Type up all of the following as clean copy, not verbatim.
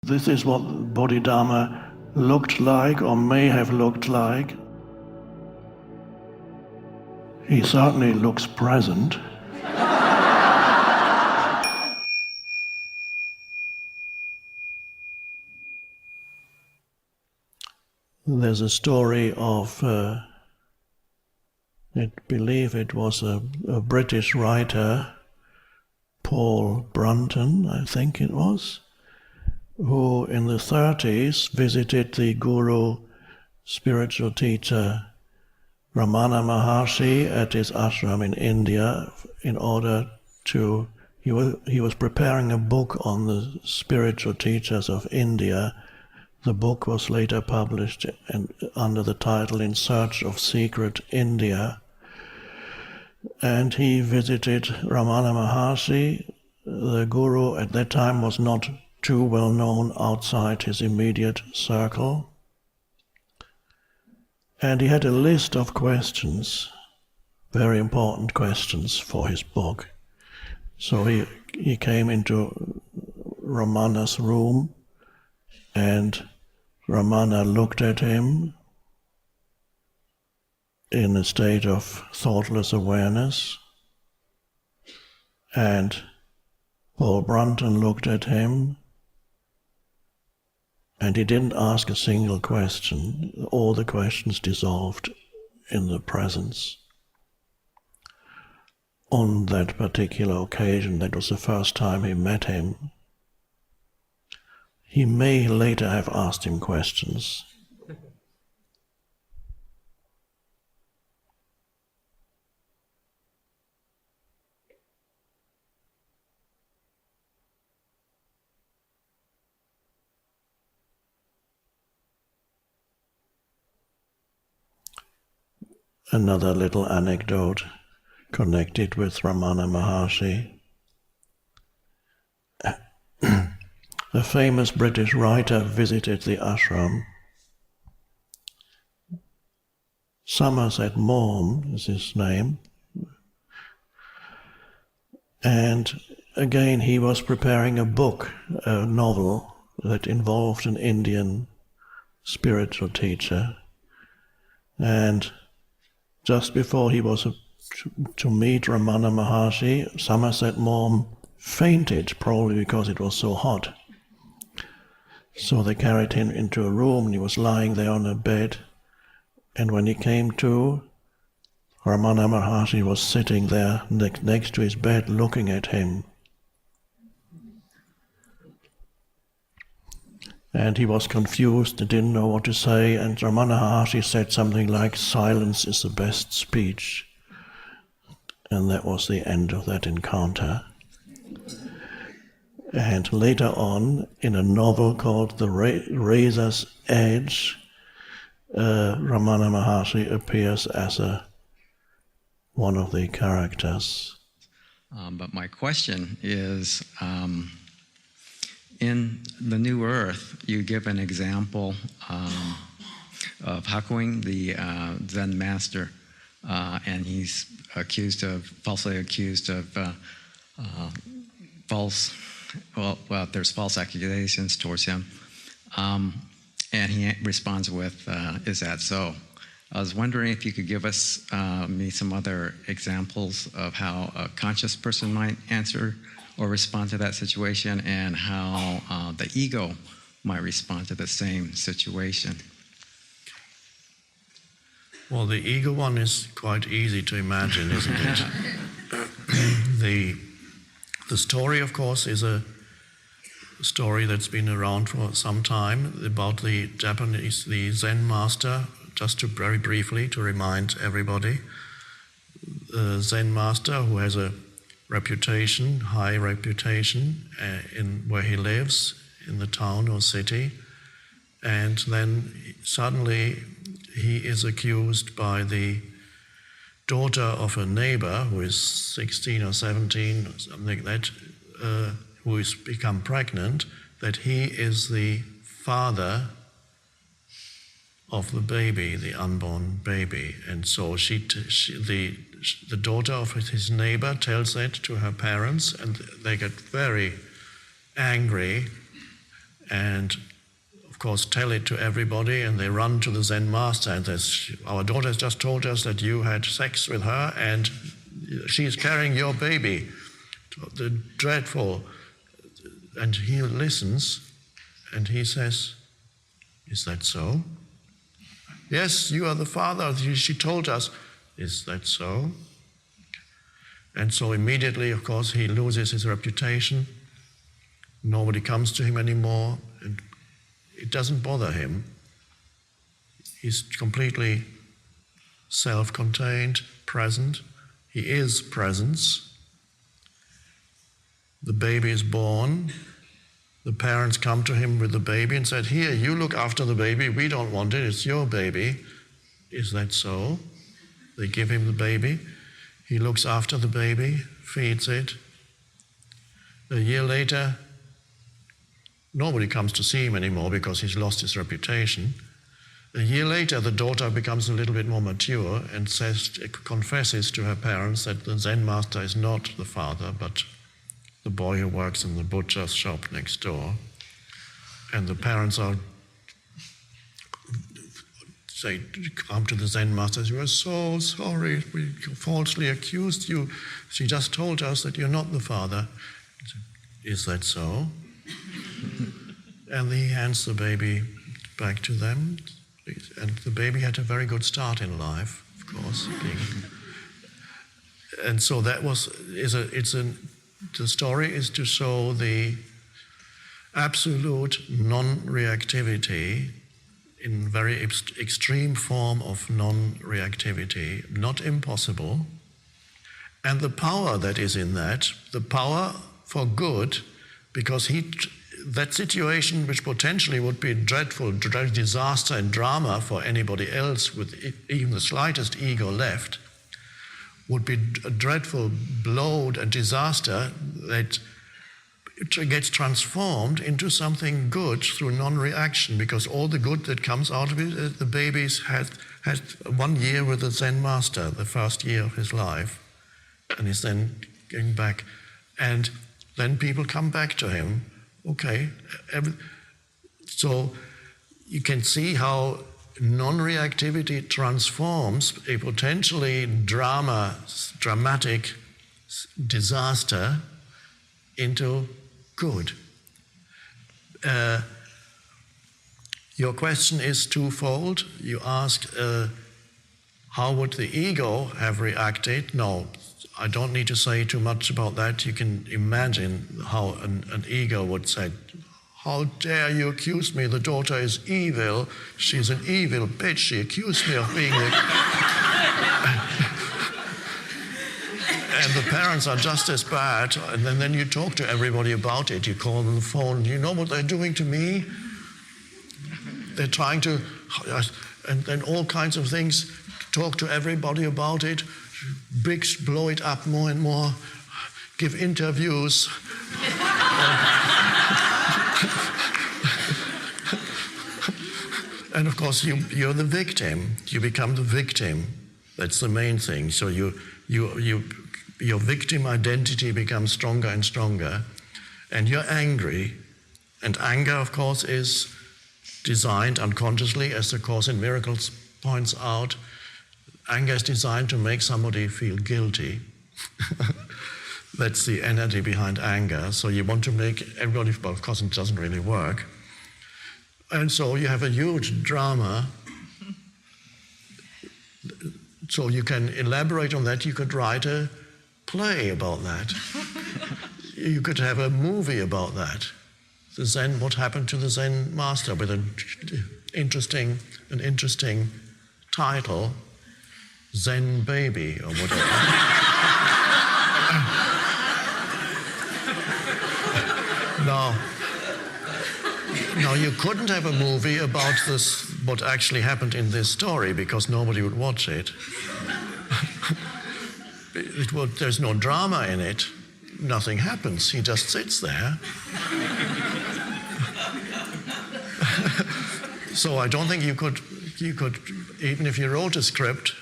This is what Bodhidharma looked like, or may have looked like. He certainly looks present. There's a story of, I believe it was a British writer, Paul Brunton, I think it was, who in the 30s visited the guru, spiritual teacher Ramana Maharshi at his ashram in India in order to, he was preparing a book on the spiritual teachers of India. The book was later published under the title In Search of Secret India. And he visited Ramana Maharshi. The guru at that time was not too well known outside his immediate circle. And he had a list of questions, very important questions for his book. So he came into Ramana's room, and Ramana looked at him in a state of thoughtless awareness, and Paul Brunton looked at him, and he didn't ask a single question. All the questions dissolved in the presence. On that particular occasion, that was the first time he met him. He may later have asked him questions. Another little anecdote connected with Ramana Maharshi. A famous British writer visited the ashram. Somerset Maugham is his name. And again, he was preparing a book, a novel that involved an Indian spiritual teacher. And just before he was to meet Ramana Maharshi, Somerset Maugham fainted, probably because it was so hot. So they carried him into a room, and he was lying there on a bed. And when he came to, Ramana Maharshi was sitting there next to his bed, looking at him. And he was confused and didn't know what to say, and Ramana Maharshi said something like, "Silence is the best speech." And that was the end of that encounter. And later on, in a novel called The Razor's Edge, Ramana Maharshi appears as one of the characters. But my question is, in the New Earth, you give an example of Hakuin, the Zen master, and he's falsely accused of there's false accusations towards him, and he responds with, "Is that so?" I was wondering if you could give us me some other examples of how a conscious person might answer or respond to that situation, and how the ego might respond to the same situation. Well, the ego one is quite easy to imagine, isn't it? The story, of course, is a story that's been around for some time about the Zen master. Just to very briefly to remind everybody, the Zen master who has a reputation, high reputation, in where he lives, in the town or city, and then suddenly he is accused by the daughter of a neighbor who is 16 or 17 or something like that, who has become pregnant, that he is the father of the baby, the unborn baby. And so the daughter of his neighbor tells that to her parents, and they get very angry and of course tell it to everybody, and they run to the Zen master and says, our daughter has just told us that you had sex with her and she's carrying your baby. The dreadful. And he listens and he says, is that so? Yes, you are the father, she told us. Is that so? And so immediately, of course, he loses his reputation. Nobody comes to him anymore, and it doesn't bother him. He's completely self-contained, present. He is presence. The baby is born. The parents come to him with the baby and said, here, you look after the baby. We don't want it. It's your baby. Is that so? They give him the baby. He looks after the baby, feeds it. A year later, nobody comes to see him anymore because he's lost his reputation. A year later, the daughter becomes a little bit more mature and confesses to her parents that the Zen master is not the father, but the boy who works in the butcher's shop next door. And the parents come to the Zen master, we are so sorry, we falsely accused you. She just told us that you're not the father. Is that so? And he hands the baby back to them. And the baby had a very good start in life, of course. And so that the story is to show the absolute non-reactivity in very extreme form of non-reactivity, not impossible, and the power that is in that, the power for good, because that situation which potentially would be a dreadful disaster and drama for anybody else with even the slightest ego left, would be a dreadful blow and disaster that gets transformed into something good through non-reaction, because all the good that comes out of it, the baby had 1 year with the Zen master, the first year of his life, and is then going back. And then people come back to him. Okay, so you can see how non-reactivity transforms a potentially dramatic disaster into good. Your question is twofold. You asked, how would the ego have reacted? No, I don't need to say too much about that. You can imagine how an ego would say, how dare you accuse me? The daughter is evil. She's an evil bitch. She accused me of being the... And the parents are just as bad. And then you talk to everybody about it. You call them on the phone. You know what they're doing to me? They're trying to... And then all kinds of things. Talk to everybody about it. Blow it up more and more. Give interviews. And of course, you're the victim. You become the victim. That's the main thing. So your victim identity becomes stronger and stronger, and you're angry. And anger, of course, is designed unconsciously, as the Course in Miracles points out. Anger is designed to make somebody feel guilty. That's the energy behind anger. So you want to make everybody, well, of course, it doesn't really work. And so you have a huge drama. So you can elaborate on that. You could write a play about that. You could have a movie about that. The Zen, what happened to the Zen master, with an interesting title, Zen Baby, or whatever. Now, you couldn't have a movie about this, what actually happened in this story, because nobody would watch it. There's no drama in it. Nothing happens. He just sits there. So I don't think you could, even if you wrote a script,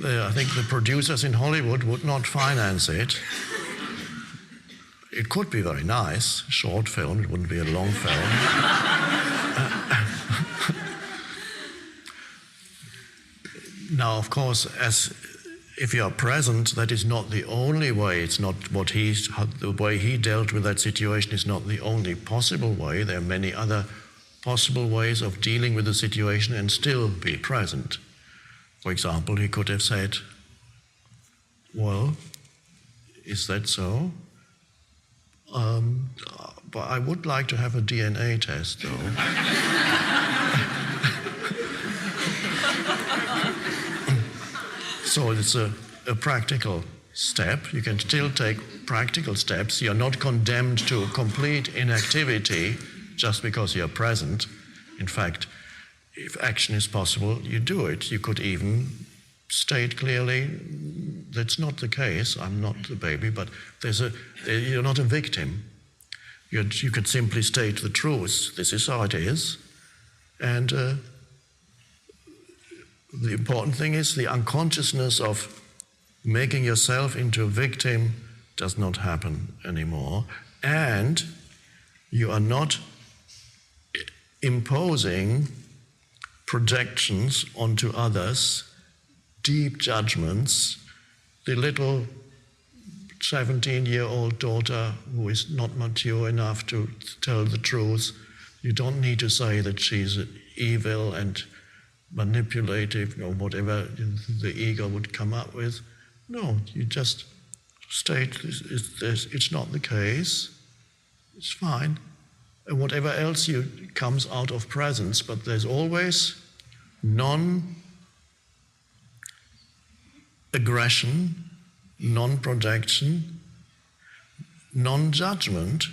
I think the producers in Hollywood would not finance it. It could be very nice, short film, it wouldn't be a long film. Now, of course, if you are present, that is not the only way. It's not the way he dealt with that situation is not the only possible way. There are many other possible ways of dealing with the situation and still be present. For example, he could have said, well, is that so? But I would like to have a DNA test, though. So it's a practical step. You can still take practical steps. You're not condemned to complete inactivity just because you're present. In fact, if action is possible, you do it. You could even state clearly, that's not the case, I'm not the baby, but you're not a victim. You could simply state the truth. This is how it is. And the important thing is the unconsciousness of making yourself into a victim does not happen anymore. And you are not imposing projections onto others, deep judgments. The little 17-year-old daughter who is not mature enough to tell the truth, you don't need to say that she's evil and manipulative or whatever the ego would come up with. No, you just state it's not the case, it's fine. And whatever else comes out of presence, but there's always non-aggression, non-projection, non-judgment,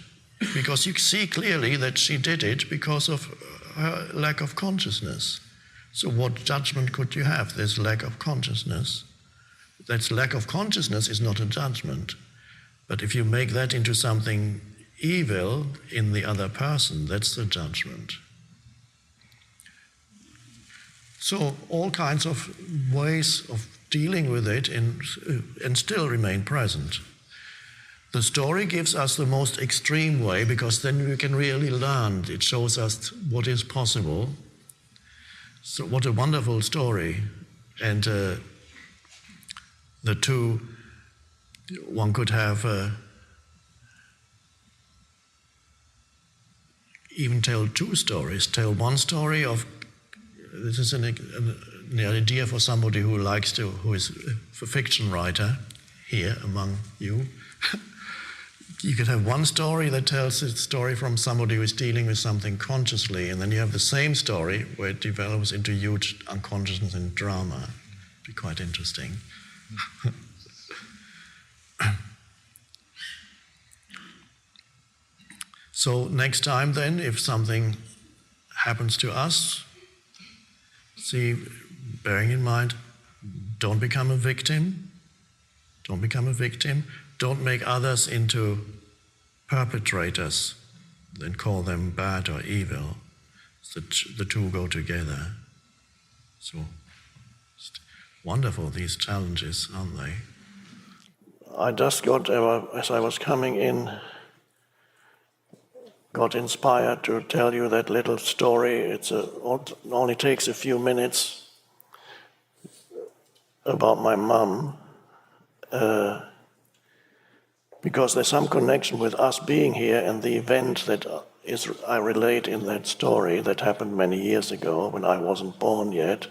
because you see clearly that she did it because of her lack of consciousness. So what judgment could you have? There's lack of consciousness. That lack of consciousness is not a judgment. But if you make that into something evil in the other person, that's the judgment. So all kinds of ways of dealing with it and still remain present. The story gives us the most extreme way because then we can really learn. It shows us what is possible. So what a wonderful story. And the two, one could have even tell two stories. Tell one story of, this is an idea for somebody who is a fiction writer here among you. You could have one story that tells a story from somebody who is dealing with something consciously, and then you have the same story where it develops into huge unconsciousness and drama. It'd be quite interesting. So next time then, if something happens to us, bearing in mind, don't become a victim. Don't become a victim. Don't make others into perpetrators, then call them bad or evil. The two go together. So wonderful, these challenges, aren't they? I just got, as I was coming in, got inspired to tell you that little story. It only takes a few minutes about my mum. Because there's some connection with us being here and the event that I relate in that story that happened many years ago when I wasn't born yet.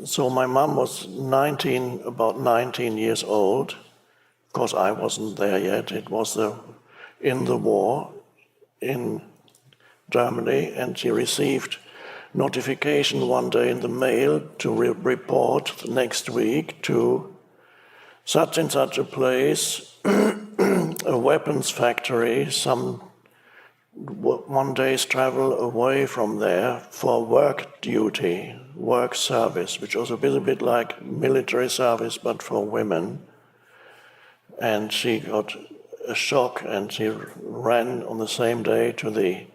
So my mum was about 19 years old. Of course, I wasn't there yet. It was in the war in Germany, and she received notification one day in the mail to report the next week to such and such a place, a weapons factory, one day's travel away from there for work duty, work service, which was a bit like military service but for women. And she got a shock and she ran on the same day to the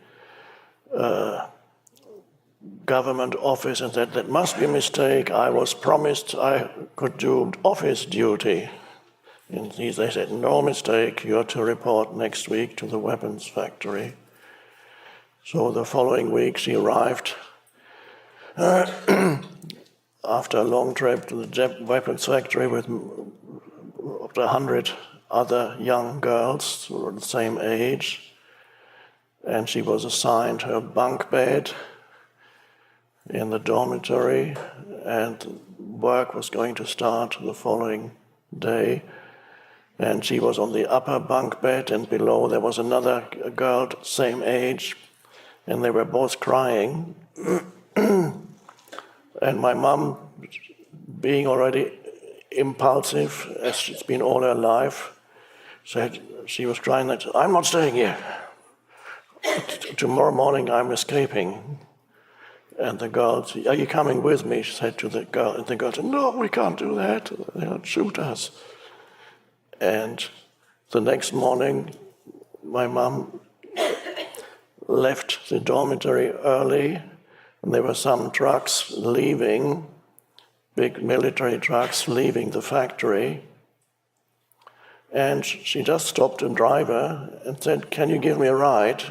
government office and said, that must be a mistake. I was promised I could do office duty. And they said, no mistake, you're to report next week to the weapons factory. So the following week she arrived after a long trip to the weapons factory with up to 100 other young girls who were the same age. And she was assigned her bunk bed in the dormitory, and work was going to start the following day. And she was on the upper bunk bed, and below there was another girl, same age, and they were both crying. And my mum, being already impulsive, as she's been all her life, said she was crying that, I'm not staying here. Tomorrow morning I'm escaping. And the girls, are you coming with me? She said to the girl. And the girl said, no, we can't do that. They'll shoot us. And the next morning, my mum left the dormitory early, and there were some trucks leaving, big military trucks leaving the factory. And she just stopped a driver and said, can you give me a ride?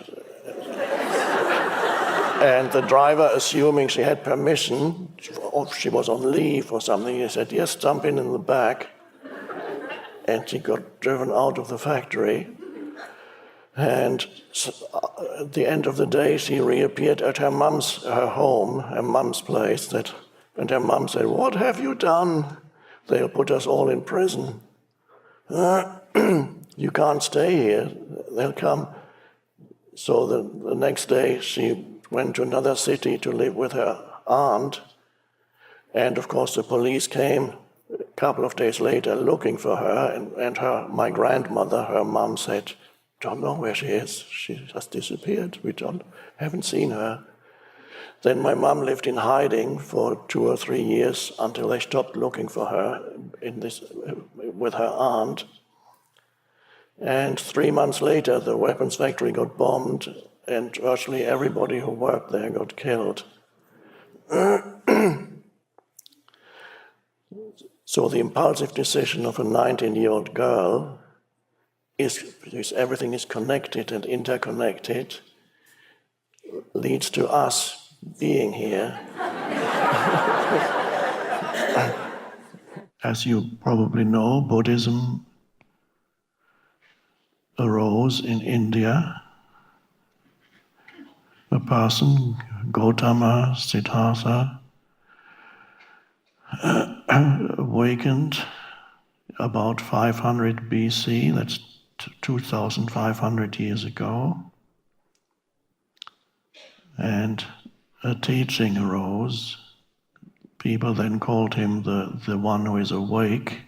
And the driver, assuming she had permission, or she was on leave or something, he said, yes, jump in the back. And she got driven out of the factory. And at the end of the day, she reappeared at her home, her mum's place. And her mum said, what have you done? They'll put us all in prison. You can't stay here. They'll come. So the next day, she went to another city to live with her aunt. And of course, the police came a couple of days later looking for her, and my grandmother, her mum, said, don't know where she is. She just disappeared. We haven't seen her. Then my mum lived in hiding for 2 or 3 years until they stopped looking for her with her aunt. And 3 months later, the weapons factory got bombed, and virtually everybody who worked there got killed. So the impulsive decision of a 19-year-old girl is everything is connected and interconnected, leads to us being here. As you probably know, Buddhism arose in India. A person, Gautama Siddhartha, awakened about 500 BC, that's 2,500 years ago, and a teaching arose. People then called him the one who is awake.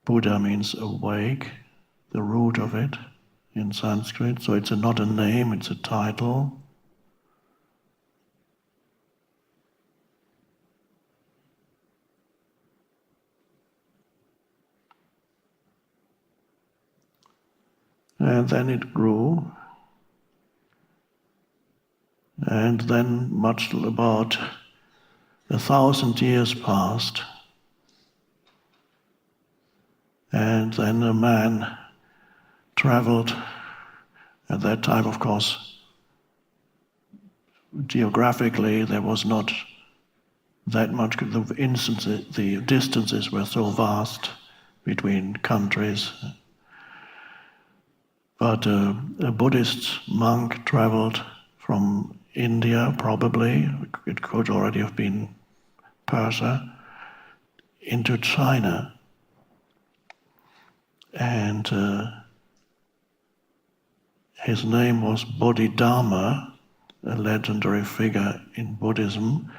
Buddha means awake, the root of it in Sanskrit, so it's not a name, it's a title. And then it grew, and then much about 1,000 years passed, and then a man traveled. At that time, of course, geographically there was not that much, the distances were so vast between countries. But a Buddhist monk traveled from India, probably, it could already have been Persia, into China. And his name was Bodhidharma, a legendary figure in Buddhism,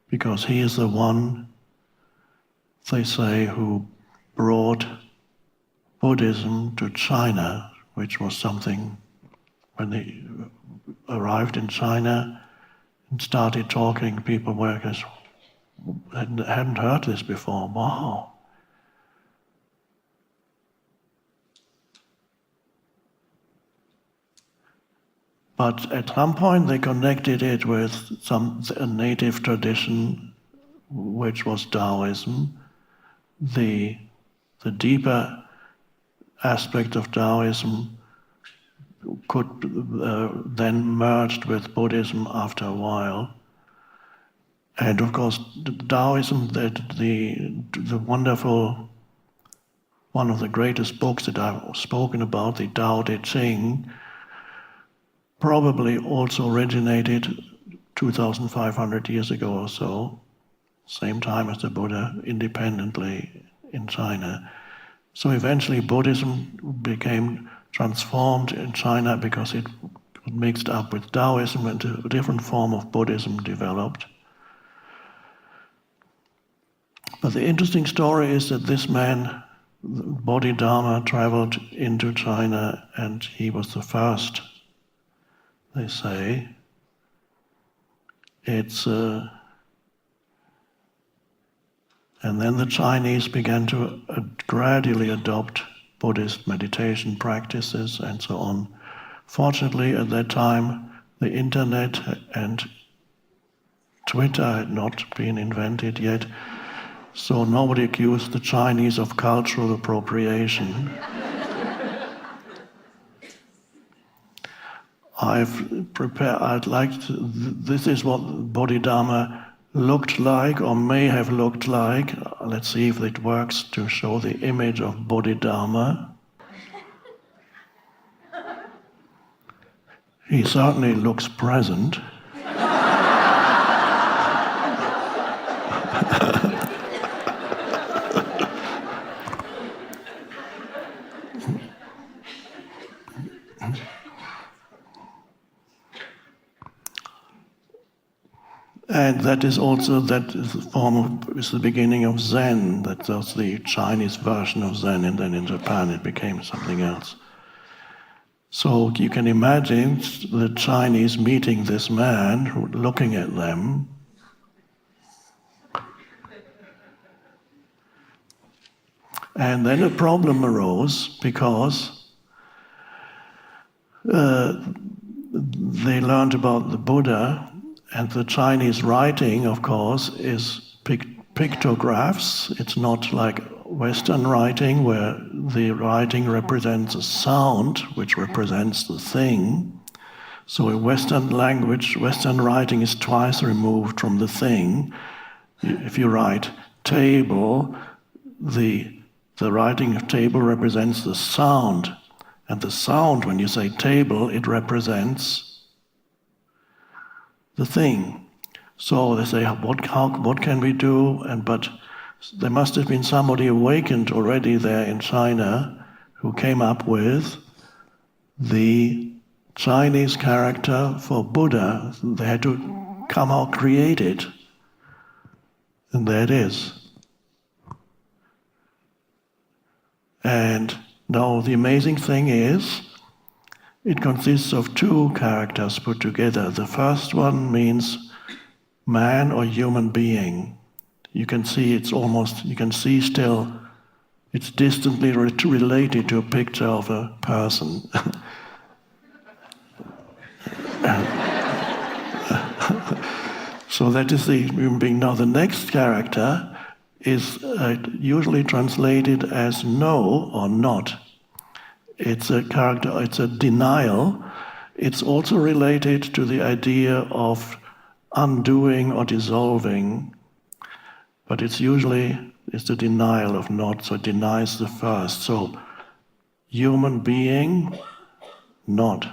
because he is the one, they say, who brought Buddhism to China, which was something, when he arrived in China and started talking, people were just, hadn't heard this before. Wow. But at some point they connected it with a native tradition, which was Taoism. The the deeper aspect of Taoism could then merged with Buddhism after a while. And of course, Taoism, the wonderful, one of the greatest books that I've spoken about, the Tao Te Ching, probably also originated 2,500 years ago or so, same time as the Buddha, independently in China. So eventually Buddhism became transformed in China because it mixed up with Taoism and a different form of Buddhism developed. But the interesting story is that this man, Bodhidharma, traveled into China and he was the first, they say. And then the Chinese began to gradually adopt Buddhist meditation practices and so on. Fortunately, at that time, the internet and Twitter had not been invented yet, so nobody accused the Chinese of cultural appropriation. This is what Bodhidharma looked like or may have looked like. Let's see if it works to show the image of Bodhidharma. He certainly looks present. And that is also is the beginning of Zen. That was the Chinese version of Zen, and then in Japan it became something else. So you can imagine the Chinese meeting this man, looking at them. And then a problem arose because they learned about the Buddha. And the Chinese writing, of course, is pictographs. It's not like Western writing, where the writing represents a sound, which represents the thing. So in Western language, Western writing is twice removed from the thing. If you write table, the writing of table represents the sound. And the sound, when you say table, it represents the thing. So they say, what can we do? But there must have been somebody awakened already there in China who came up with the Chinese character for Buddha. They had to somehow create it. And there it is. And now the amazing thing is, it consists of two characters put together. The first one means man or human being. You can see still, it's distantly related to a picture of a person. So that is the human being. Now the next character is usually translated as no or not. It's a character, it's a denial. It's also related to the idea of undoing or dissolving, but it's the denial of not, so it denies the first. So human being, not.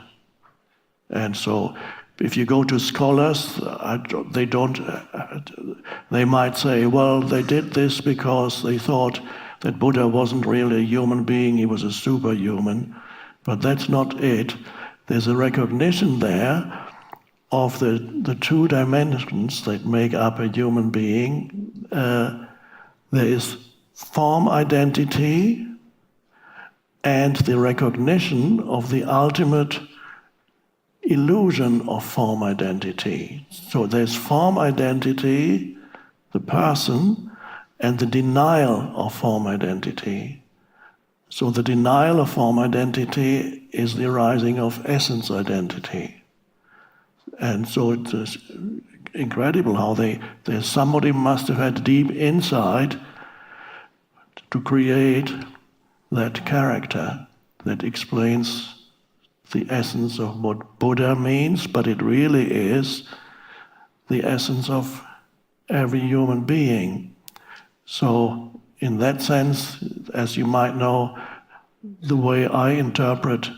And so if you go to scholars, they might say, well, they did this because they thought that Buddha wasn't really a human being, he was a superhuman. But that's not it. There's a recognition there of the two dimensions that make up a human being. There is form identity and the recognition of the ultimate illusion of form identity. So there's form identity, the person, and the denial of form identity. So the denial of form identity is the arising of essence identity. And so it's incredible how somebody must have had deep insight to create that character that explains the essence of what Buddha means, but it really is the essence of every human being. So in that sense, as you might know, the way I interpret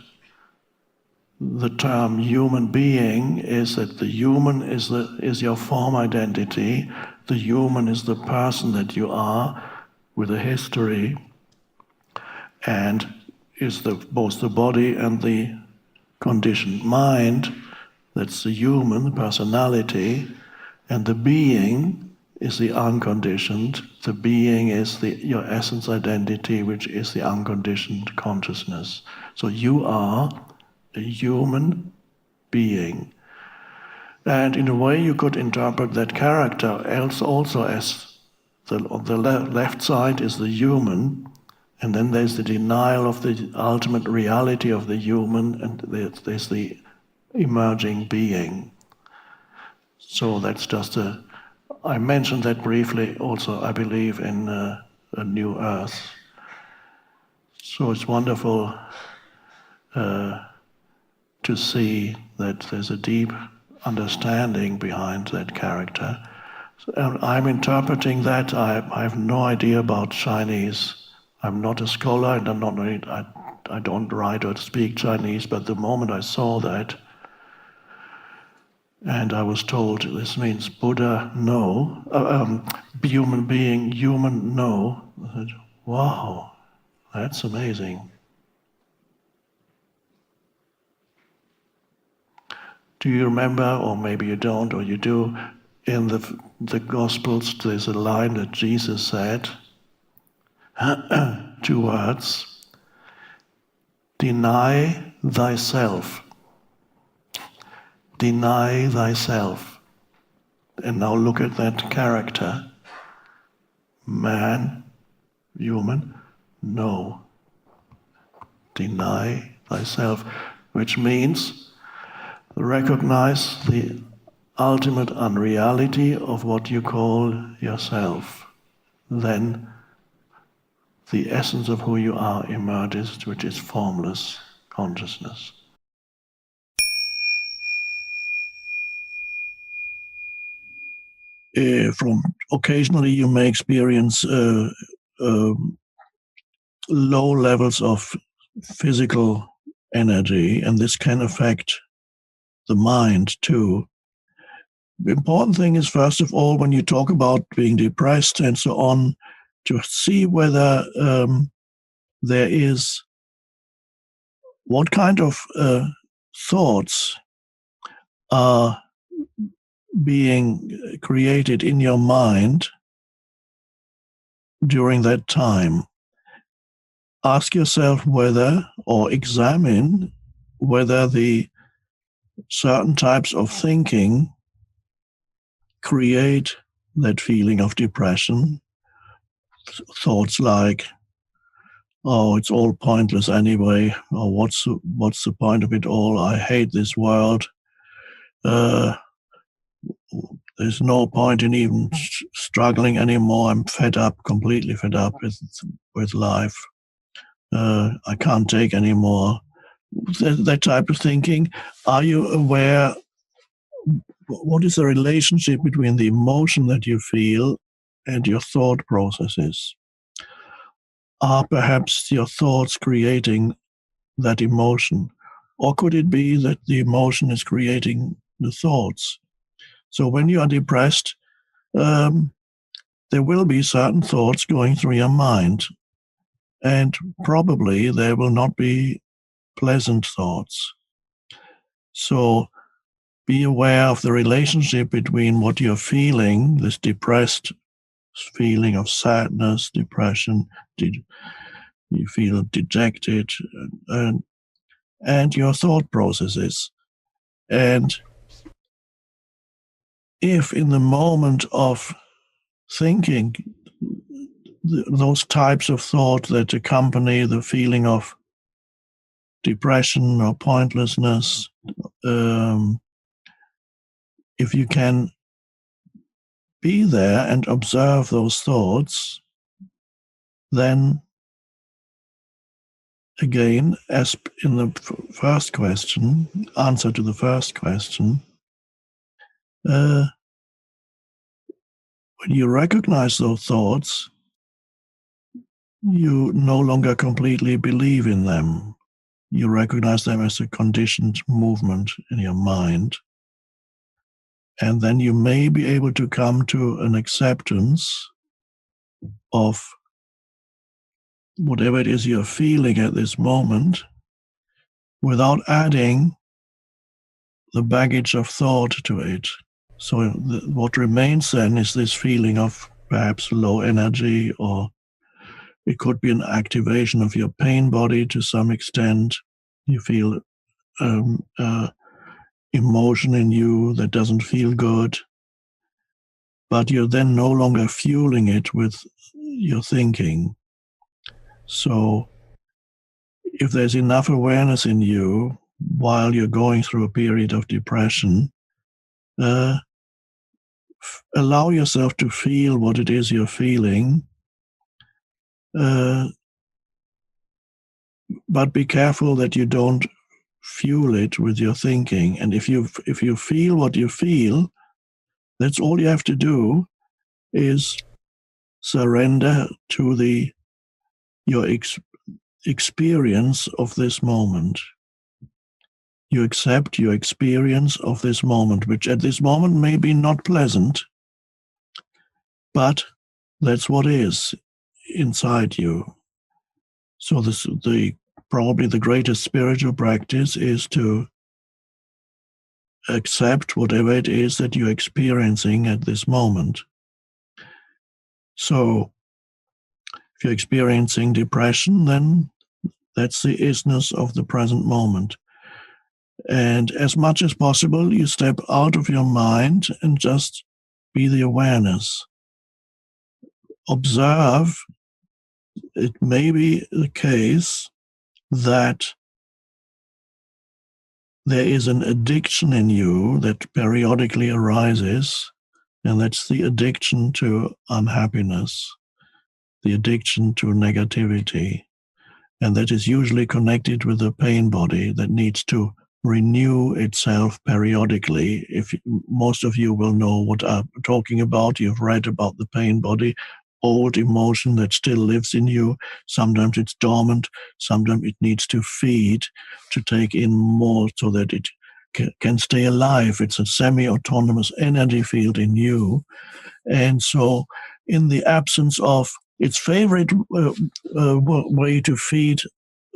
the term human being is that the human is your form identity, the human is the person that you are with a history, and is both the body and the conditioned mind. That's the human personality, and the being is the unconditioned. The being is your essence identity, which is the unconditioned consciousness. So you are a human being. And in a way you could interpret that character else also as on the left side is the human, and then there's the denial of the ultimate reality of the human, and there's the emerging being. So that's just I mentioned that briefly also, I believe, in A New Earth. So it's wonderful to see that there's a deep understanding behind that character. So, I'm interpreting that. I have no idea about Chinese. I'm not a scholar, and I don't write or speak Chinese, but the moment I saw that, and I was told this means Buddha no, human being, human no, I said, wow, that's amazing. Do you remember, or maybe you don't, or you do, in the Gospels there's a line that Jesus said, 2 words, deny thyself. Deny thyself. And now look at that character. Man, human, no. Deny thyself, which means recognize the ultimate unreality of what you call yourself. Then the essence of who you are emerges, which is formless consciousness. From occasionally you may experience low levels of physical energy, and this can affect the mind too. The important thing is, first of all, when you talk about being depressed and so on, to see whether there is what kind of thoughts are being created in your mind during that time. Ask yourself whether, or examine whether the certain types of thinking create that feeling of depression. Thoughts like, oh, it's all pointless anyway, or what's the point of it all? I hate this world. There's no point in even struggling anymore. I'm fed up, completely fed up with life. I can't take anymore. That type of thinking. Are you aware what is the relationship between the emotion that you feel and your thought processes? Are perhaps your thoughts creating that emotion? Or could it be that the emotion is creating the thoughts? So when you are depressed, there will be certain thoughts going through your mind, and probably there will not be pleasant thoughts. So be aware of the relationship between what you're feeling, this depressed feeling of sadness, depression, you feel dejected, and your thought processes. And if in the moment of thinking, those types of thought that accompany the feeling of depression or pointlessness, if you can be there and observe those thoughts, then again, as in the first question, answer to the first question, when you recognize those thoughts, you no longer completely believe in them. You recognize them as a conditioned movement in your mind. And then you may be able to come to an acceptance of whatever it is you're feeling at this moment without adding the baggage of thought to it. So what remains then is this feeling of perhaps low energy, or it could be an activation of your pain body to some extent. You feel emotion in you that doesn't feel good, but you're then no longer fueling it with your thinking. So if there's enough awareness in you while you're going through a period of depression, allow yourself to feel what it is you're feeling, but be careful that you don't fuel it with your thinking. And if you feel what you feel, that's all you have to do is surrender to your experience of this moment. You accept your experience of this moment, which at this moment may be not pleasant, but that's what is inside you. So probably the greatest spiritual practice is to accept whatever it is that you're experiencing at this moment. So if you're experiencing depression, then that's the isness of the present moment. And as much as possible, you step out of your mind and just be the awareness. Observe. It may be the case that there is an addiction in you that periodically arises, and that's the addiction to unhappiness, the addiction to negativity. And that is usually connected with the pain body that needs to renew itself periodically. Most of you will know what I'm talking about. You've read about the pain body, old emotion that still lives in you. Sometimes it's dormant, sometimes it needs to feed, to take in more so that it can stay alive. It's a semi-autonomous energy field in you. And so in the absence of its favorite way to feed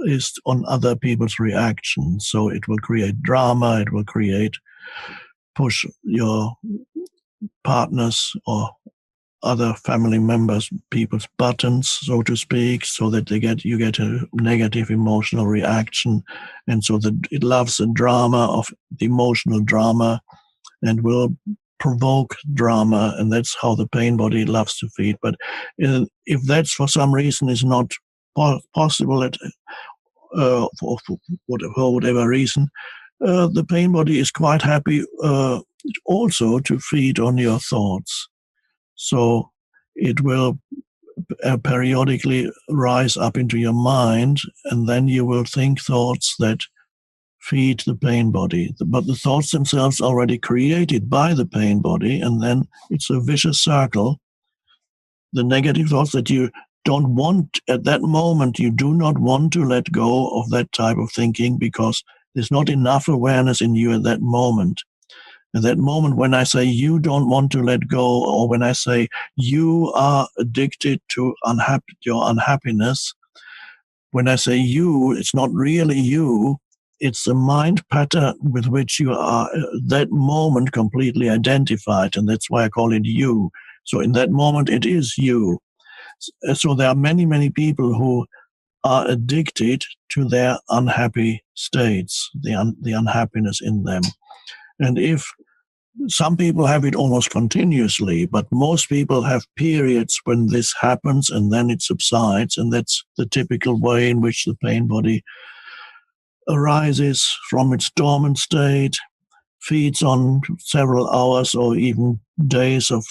is on other people's reactions. So it will create drama, it will push your partners or other family members, people's buttons, so to speak, so that you get a negative emotional reaction. And so that it loves the drama of the emotional drama and will provoke drama, and that's how the pain body loves to feed. But if that's for some reason is not possible for whatever reason, the pain body is quite happy also to feed on your thoughts. So it will periodically rise up into your mind, and then you will think thoughts that feed the pain body. But the thoughts themselves are already created by the pain body, and then it's a vicious circle. The negative thoughts that you don't want at that moment, you do not want to let go of that type of thinking because there's not enough awareness in you at that moment. At that moment, when I say you don't want to let go, or when I say you are addicted to your unhappiness, when I say you, it's not really you. It's a mind pattern with which you are at that moment completely identified, and that's why I call it you. So in that moment, it is you. So there are many, many people who are addicted to their unhappy states, the unhappiness in them. And if some people have it almost continuously, but most people have periods when this happens and then it subsides, and that's the typical way in which the pain body arises from its dormant state, feeds on several hours or even days of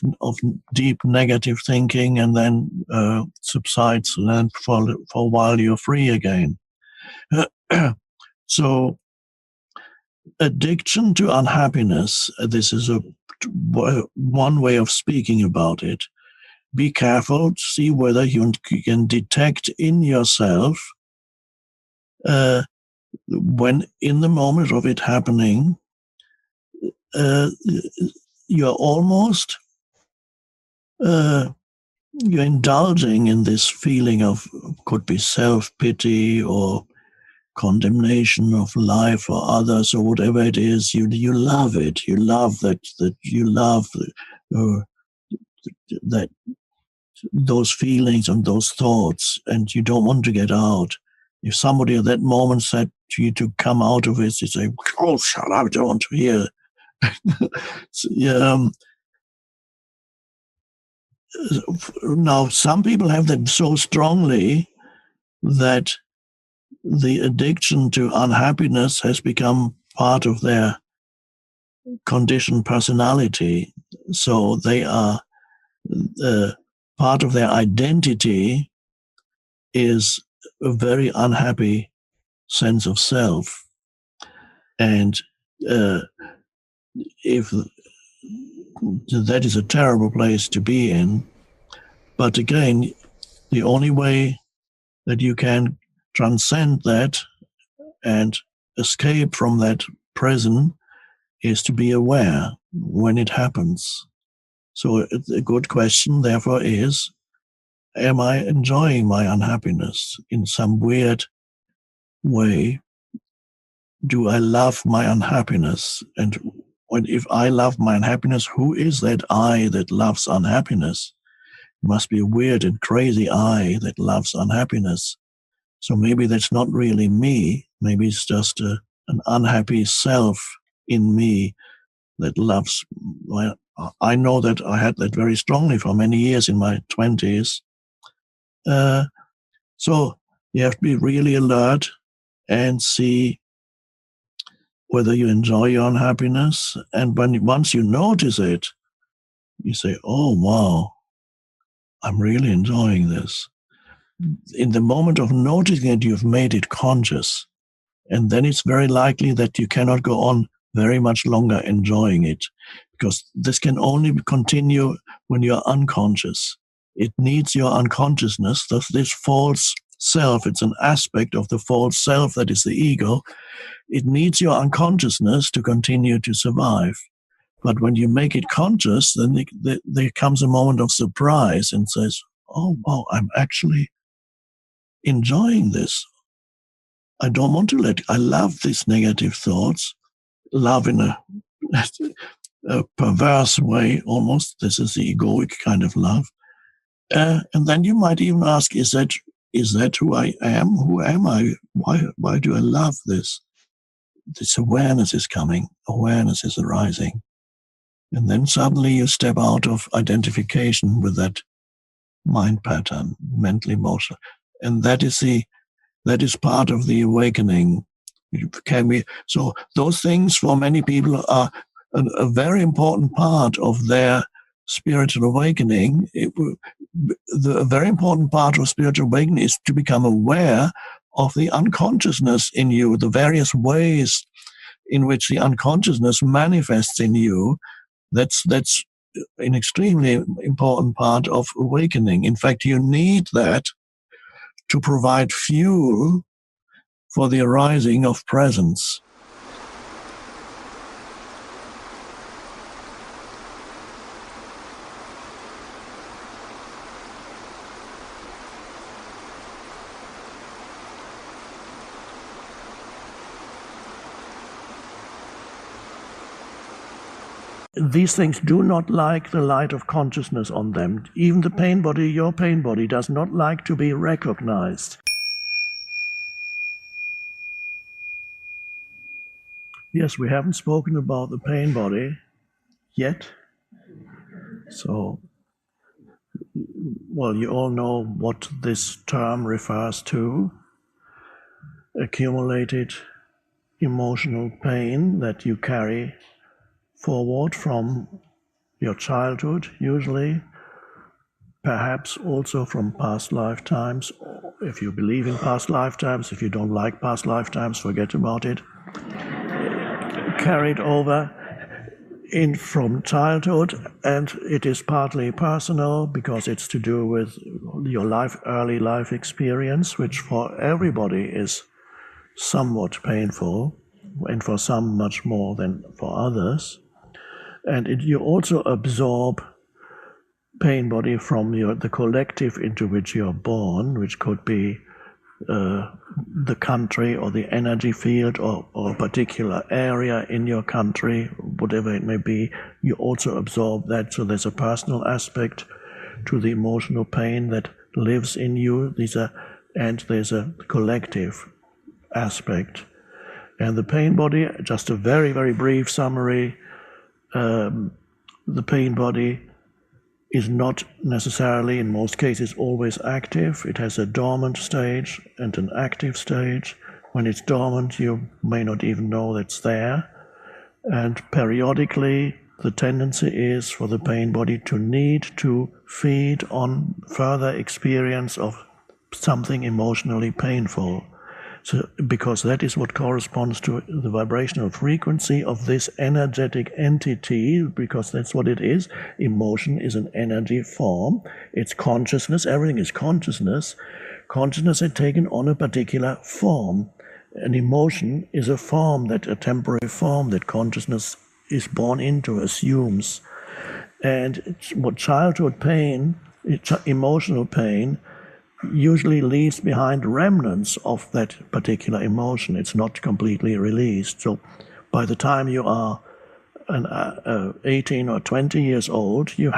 deep negative thinking, and then subsides, and then for a while you're free again. So addiction to unhappiness, this is one way of speaking about it. Be careful, see whether you can detect in yourself when in the moment of it happening, you're almost you're indulging in this feeling of, could be self-pity or condemnation of life or others or whatever it is. You love it. You love that you love that those feelings and those thoughts, and you don't want to get out. If somebody at that moment said to you to come out of it, you say, "Oh, shut up! I don't want to hear." Now, some people have that so strongly that the addiction to unhappiness has become part of their conditioned personality. So they are part of their identity is a very unhappy sense of self. And if that is a terrible place to be in. But again, the only way that you can transcend that and escape from that prison is to be aware when it happens. So a good question, therefore, is, am I enjoying my unhappiness in some weird way? Do I love my unhappiness? And if I love my unhappiness, who is that I that loves unhappiness? It must be a weird and crazy I that loves unhappiness. So maybe that's not really me. Maybe it's just an unhappy self in me that loves. I know that I had that very strongly for many years in my 20s. So you have to be really alert and see whether you enjoy your unhappiness. And once you notice it, you say, "Oh, wow, I'm really enjoying this." In the moment of noticing it, you've made it conscious. And then it's very likely that you cannot go on very much longer enjoying it, because this can only continue when you're unconscious. It needs your unconsciousness. Thus, this false self, it's an aspect of the false self that is the ego. It needs your unconsciousness to continue to survive. But when you make it conscious, then there comes a moment of surprise and says, "Oh, wow, I'm actually enjoying this. I don't want to I love these negative thoughts." Love in a perverse way, almost. This is the egoic kind of love. And then you might even ask, is that who I am? Who am I? Why do I love this? This awareness is coming. Awareness is arising. And then suddenly you step out of identification with that mind pattern, mental, emotional. And that is part of the awakening. So those things for many people are a very important part of their spiritual awakening. A very important part of spiritual awakening is to become aware of the unconsciousness in you, the various ways in which the unconsciousness manifests in you. That's an extremely important part of awakening. In fact, you need that to provide fuel for the arising of presence. These things do not like the light of consciousness on them. Even the pain body, your pain body, does not like to be recognized. Yes, we haven't spoken about the pain body yet. So, well, you all know what this term refers to. Accumulated emotional pain that you carry forward from your childhood, usually, perhaps also from past lifetimes. If you believe in past lifetimes, if you don't like past lifetimes, forget about it. Carried over in from childhood, and it is partly personal because it's to do with your early life experience, which for everybody is somewhat painful, and for some much more than for others. And you also absorb pain body from the collective into which you're born, which could be the country or the energy field or a particular area in your country, whatever it may be. You also absorb that, so there's a personal aspect to the emotional pain that lives in you. And there's a collective aspect. And the pain body, just a very, very brief summary, the pain body is not necessarily, in most cases, always active. It has a dormant stage and an active stage. When it's dormant, you may not even know it's there. And periodically, the tendency is for the pain body to need to feed on further experience of something emotionally painful. So, because that is what corresponds to the vibrational frequency of this energetic entity, because that's what it is. Emotion is an energy form. It's consciousness. Everything is consciousness. Consciousness had taken on a particular form. An emotion is a temporary form that consciousness is born into, assumes. And what childhood pain, emotional pain, usually leaves behind remnants of that particular emotion. It's not completely released. So by the time you are 18 or 20 years old, you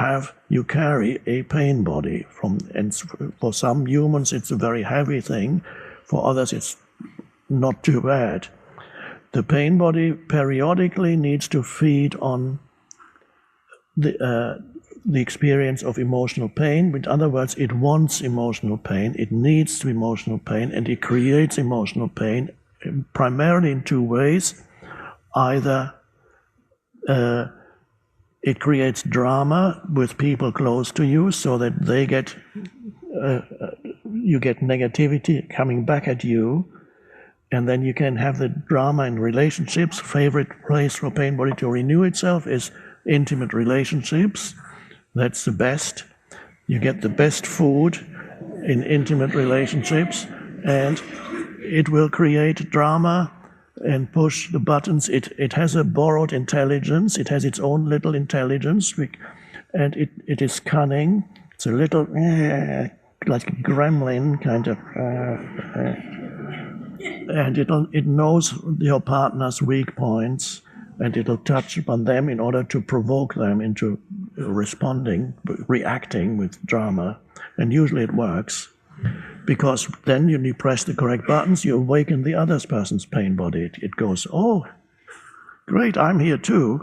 carry a pain body. And for some humans, it's a very heavy thing. For others, it's not too bad. The pain body periodically needs to feed on the experience of emotional pain. In other words, it wants emotional pain, it needs emotional pain, and it creates emotional pain primarily in two ways. Either it creates drama with people close to you, so that you get negativity coming back at you, and then you can have the drama in relationships. Favorite place for pain body to renew itself is intimate relationships. That's the best. You get the best food in intimate relationships, and it will create drama and push the buttons. It has a borrowed intelligence. It has its own little intelligence, and it is cunning. It's a little like a gremlin kind of, and it knows your partner's weak points, and it'll touch upon them in order to provoke them into reacting with drama. And usually it works, because then you press the correct buttons, you awaken the other person's pain body. It goes, oh, great, I'm here too.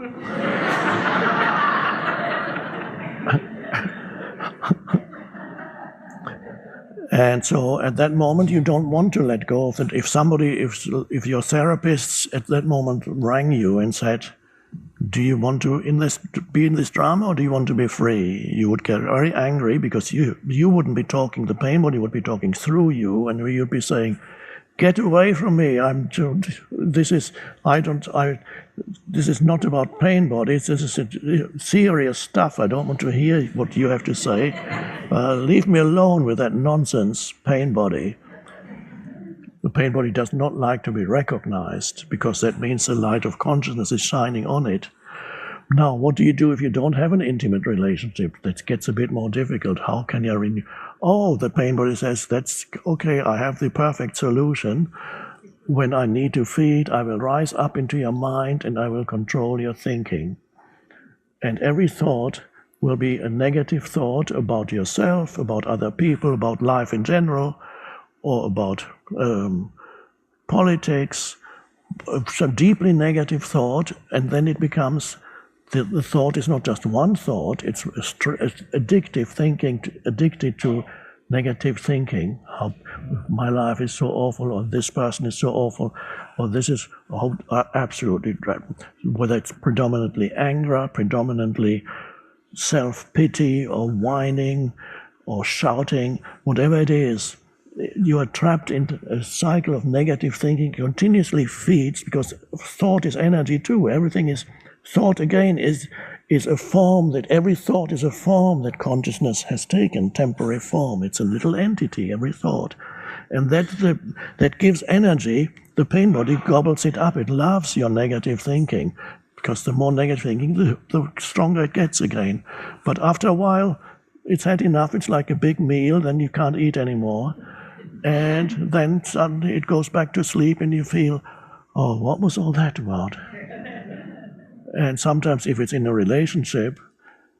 And so at that moment, you don't want to let go of it. If your therapist at that moment rang you and said, do you want to be in this drama, or do you want to be free? You would get very angry, because you wouldn't be talking, the pain body would be talking through you, and you'd be saying, get away from me, this is not about pain bodies, this is serious stuff, I don't want to hear what you have to say. Leave me alone with that nonsense, pain body. The pain body does not like to be recognized, because that means the light of consciousness is shining on it. Now, what do you do if you don't have an intimate relationship? That gets a bit more difficult. How can you renew? Oh, the pain body says, that's okay, I have the perfect solution. When I need to feed, I will rise up into your mind and I will control your thinking. And every thought will be a negative thought about yourself, about other people, about life in general, or about politics, some deeply negative thought, and then it becomes, the thought is not just one thought, it's addictive thinking, addicted to negative thinking, how my life is so awful, or this person is so awful, or this is absolutely dreadful. Whether it's predominantly anger, predominantly self-pity, or whining, or shouting, whatever it is, you are trapped in a cycle of negative thinking, continuously feeds, because thought is energy too. Everything is thought. Again, is a form, that every thought is a form that consciousness has taken, temporary form. It's a little entity, every thought. And that gives energy. The pain body gobbles it up. It loves your negative thinking, because the more negative thinking, the stronger it gets again. But after a while, it's had enough. It's like a big meal, then you can't eat anymore. And then suddenly it goes back to sleep, and you feel, oh, what was all that about? And sometimes if it's in a relationship,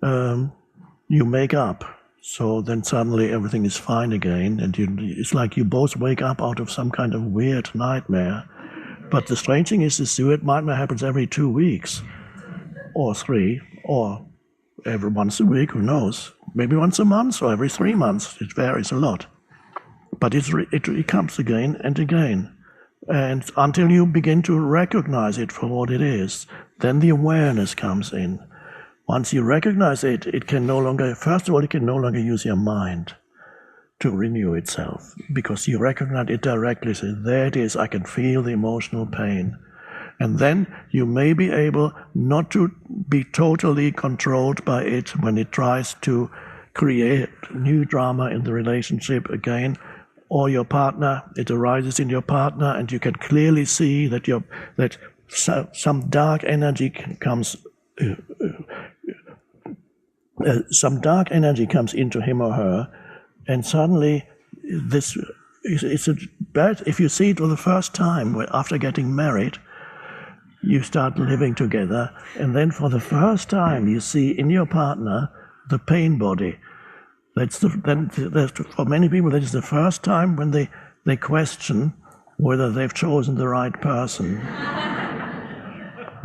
you make up. So then suddenly everything is fine again, and it's like you both wake up out of some kind of weird nightmare. But the strange thing is, this weird nightmare happens every 2 weeks, or 3, or every once a week, who knows? Maybe once a month, or every 3 months. It varies a lot. But it comes again and again. And until you begin to recognize it for what it is, then the awareness comes in. Once you recognize it, it can no longer, first of all, it can no longer use your mind to renew itself, because you recognize it directly. So there it is, I can feel the emotional pain. And then you may be able not to be totally controlled by it when it tries to create new drama in the relationship again, or your partner, it arises in your partner, and you can clearly see that some dark energy comes into him or her, and suddenly it's a bad. If you see it for the first time after getting married, you start living together, and then for the first time you see in your partner the pain body. For many people, that is the first time when they question whether they've chosen the right person.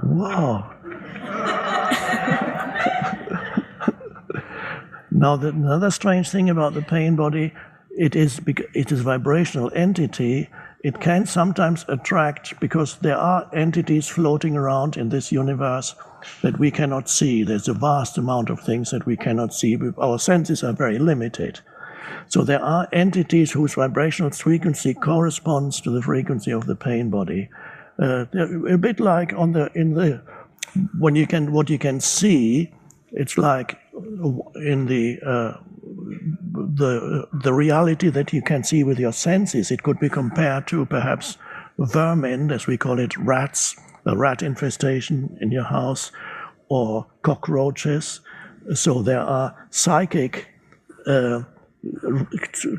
Wow. Now, another strange thing about the pain body, it is a vibrational entity. It can sometimes attract, because there are entities floating around in this universe that we cannot see. There's a vast amount of things that we cannot see. Our senses are very limited. So there are entities whose vibrational frequency corresponds to the frequency of the pain body. A bit like what you can see, it's like in the reality that you can see with your senses. It could be compared to perhaps vermin, as we call it, rats, a rat infestation in your house, or cockroaches. So there are psychic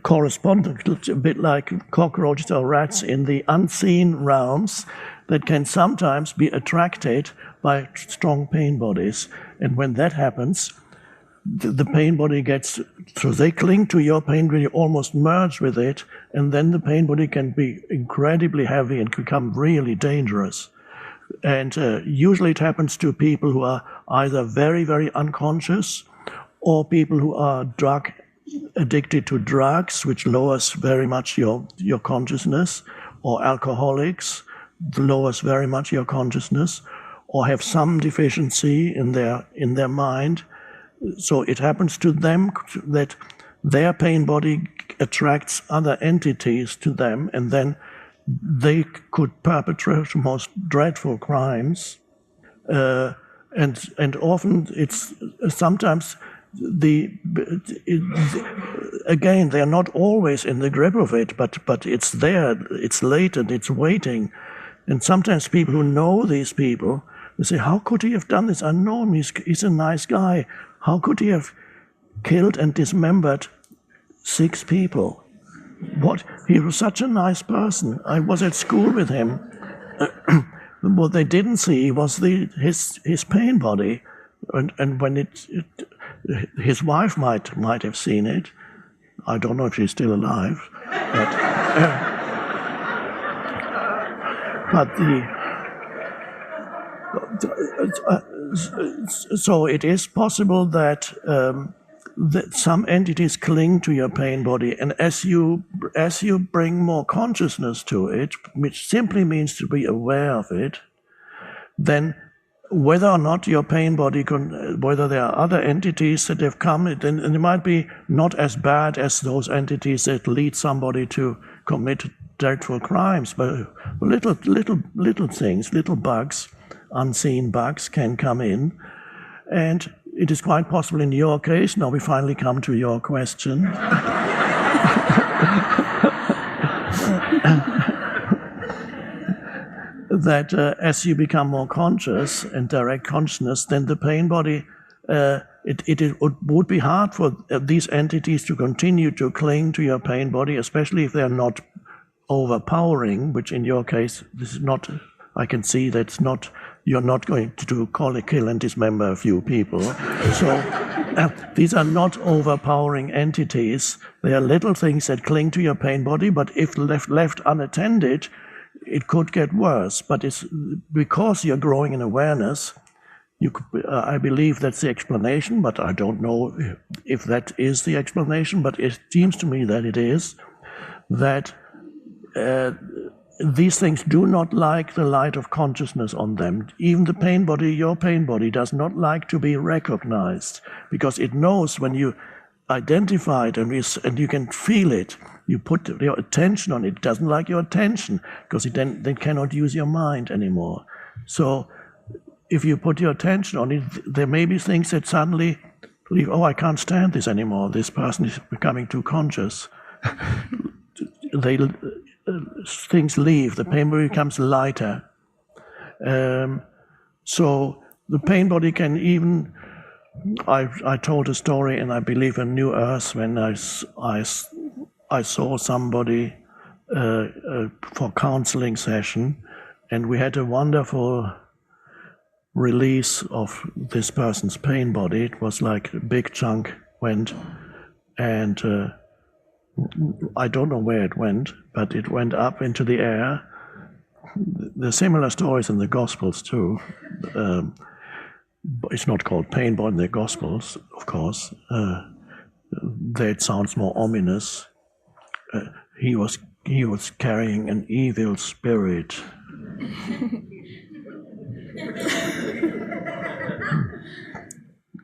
correspondents, a bit like cockroaches or rats in the unseen realms, that can sometimes be attracted by strong pain bodies. And when that happens, the pain body so they cling to your pain body, almost merge with it, and then the pain body can be incredibly heavy and become really dangerous. And usually it happens to people who are either very, very unconscious, or people who are addicted to drugs, which lowers very much your consciousness, or alcoholics, lowers very much your consciousness, or have some deficiency in their mind. So it happens to them that their pain body attracts other entities to them, and then they could perpetrate the most dreadful crimes. And often it's sometimes again, they are not always in the grip of it, but it's there, it's latent, it's waiting. And sometimes people who know these people, they say, how could he have done this? I know him, he's a nice guy. How could he have killed and dismembered 6 people? What? He was such a nice person. I was at school with him. What they didn't see was his pain body, and when his wife might have seen it. I don't know if she's still alive, so it is possible that some entities cling to your pain body, and as you bring more consciousness to it, which simply means to be aware of it, then whether or not your pain body, whether there are other entities that have come, then it might be not as bad as those entities that lead somebody to commit dreadful crimes, but little things, little bugs, unseen bugs can come in, and it is quite possible in your case, now we finally come to your question, that as you become more conscious and direct consciousness, then the pain body, it would be hard for these entities to continue to cling to your pain body, especially if they're not overpowering, which in your case, this is not, I can see that's not, you're not going to kill and dismember a few people. So these are not overpowering entities. They are little things that cling to your pain body, but if left unattended, it could get worse. But it's because you're growing in awareness, I believe that's the explanation, but I don't know if that is the explanation, but it seems to me that it is, that these things do not like the light of consciousness on them. Even the pain body, your pain body, does not like to be recognized, because it knows when you identify it and you can feel it, you put your attention on it, it doesn't like your attention, because it then cannot use your mind anymore. So if you put your attention on it, there may be things that suddenly believe, oh, I can't stand this anymore, this person is becoming too conscious. Things leave, the pain body becomes lighter. So the pain body can even, I told a story, and I believe in New Earth, when I saw somebody for counseling session, and we had a wonderful release of this person's pain body. It was like a big chunk went, and I don't know where it went, but it went up into the air. There's similar stories in the Gospels too. It's not called pain body in the Gospels, of course. There it sounds more ominous. He was carrying an evil spirit.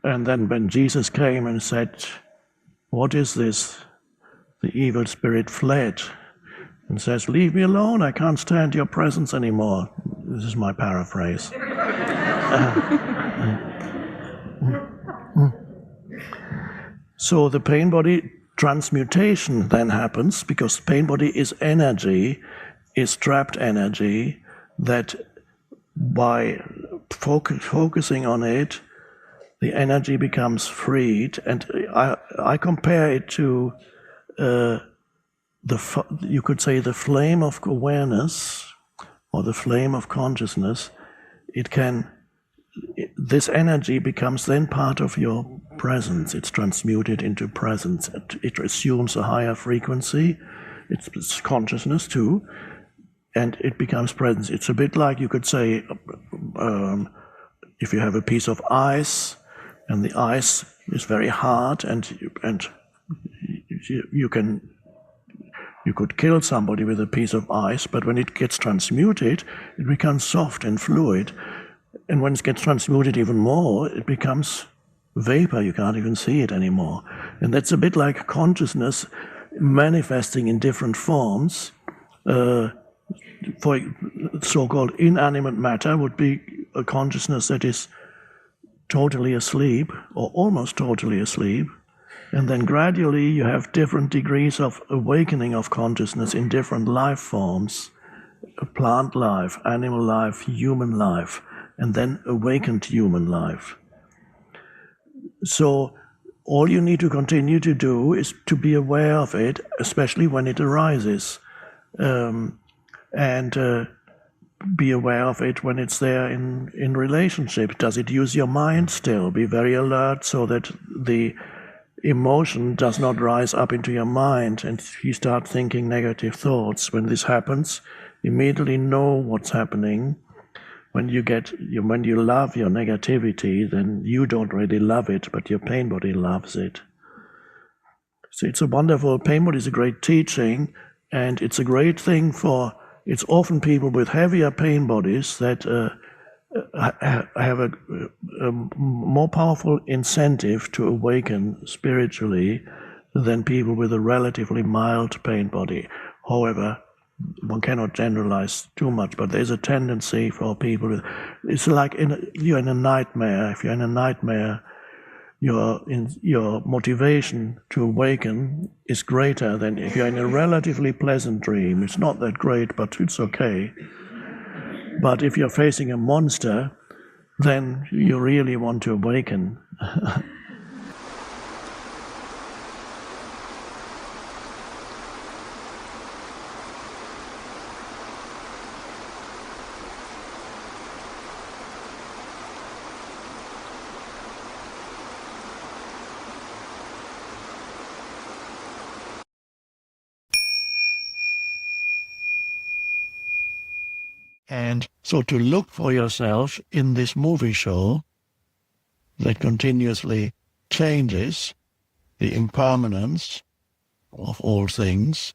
And then when Jesus came and said, "What is this?" the evil spirit fled and says, "Leave me alone, I can't stand your presence anymore." This is my paraphrase. So the pain body transmutation then happens, because pain body is energy, is trapped energy, that by focusing on it, the energy becomes freed. And I compare it to you could say the flame of awareness or the flame of consciousness. This energy becomes then part of your presence. It's transmuted into presence. It assumes a higher frequency. It's consciousness too, and it becomes presence. It's a bit like, you could say, if you have a piece of ice, and the ice is very hard, and you could kill somebody with a piece of ice, but when it gets transmuted, it becomes soft and fluid. And when it gets transmuted even more, it becomes vapor. You can't even see it anymore. And that's a bit like consciousness manifesting in different forms. For so-called inanimate matter would be a consciousness that is totally asleep, or almost totally asleep. And then gradually you have different degrees of awakening of consciousness in different life forms: plant life, animal life, human life, and then awakened human life. So all you need to continue to do is to be aware of it, especially when it arises, and be aware of it when it's there in relationship. Does it use your mind still? Be very alert so that the emotion does not rise up into your mind and you start thinking negative thoughts. When this happens, immediately know what's happening. When you love your negativity, then you don't really love it, but your pain body loves it. So it's a wonderful, pain body is a great teaching, and it's a great thing for, it's often people with heavier pain bodies that have a more powerful incentive to awaken spiritually than people with a relatively mild pain body. However, one cannot generalize too much, but there's a tendency for people with, it's like you're in a nightmare. If you're in a nightmare, your motivation to awaken is greater than if you're in a relatively pleasant dream. It's not that great, but it's okay. But if you're facing a monster, then you really want to awaken. And so to look for yourself in this movie show that continuously changes the impermanence of all things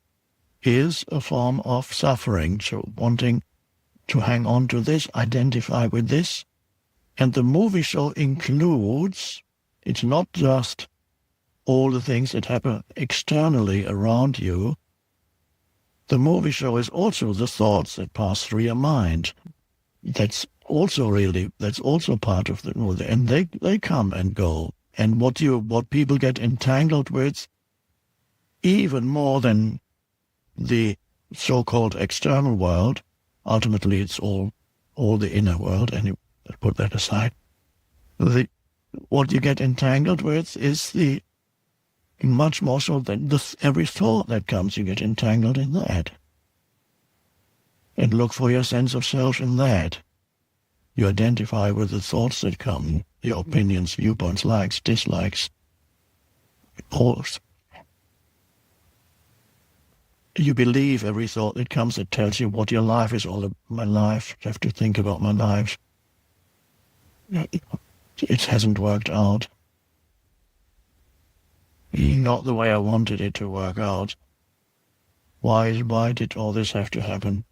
is a form of suffering. So wanting to hang on to this, identify with this. And the movie show includes, it's not just all the things that happen externally around you. The movie show is also the thoughts that pass through your mind. That's also part of the movie. And they come and go. And what people get entangled with, even more than the so-called external world, ultimately it's all the inner world, and put that aside. What you get entangled with is the much more so than every thought that comes, you get entangled in that. And look for your sense of self in that. You identify with the thoughts that come, your opinions, viewpoints, likes, dislikes. You believe every thought that comes that tells you what your life is all about. My life, I have to think about my life. It hasn't worked out. Not the way I wanted it to work out. Why did all this have to happen?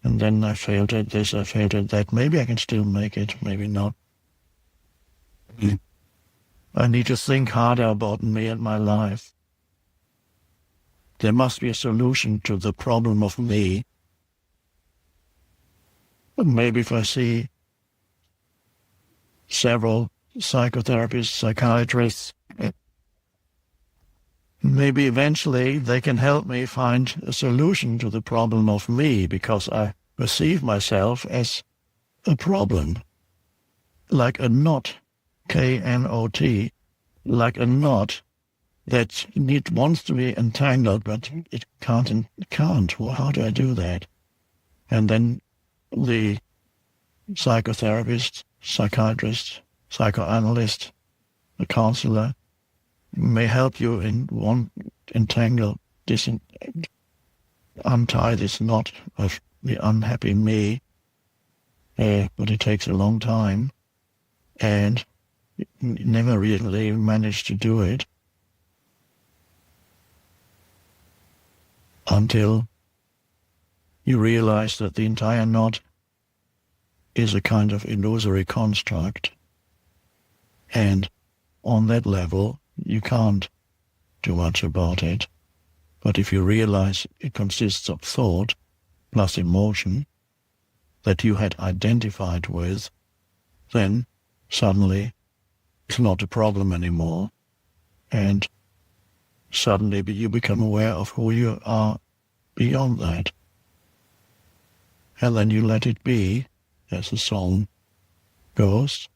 And then I failed at this, I failed at that. Maybe I can still make it, maybe not. I need to think harder about me and my life. There must be a solution to the problem of me. Maybe if I see several psychotherapists, psychiatrists, maybe eventually they can help me find a solution to the problem of me, because I perceive myself as a problem, like a knot, K-N-O-T, like a knot that wants to be entangled, but it can't. Well, how do I do that? And then the psychotherapist, psychiatrist, psychoanalyst, the counselor may help you untie this knot of the unhappy me, but it takes a long time, and never really managed to do it until you realize that the entire knot is a kind of illusory construct, and on that level you can't do much about it. But if you realize it consists of thought plus emotion that you had identified with, then suddenly it's not a problem anymore, and suddenly you become aware of who you are beyond that. And then you let it be, as the song goes,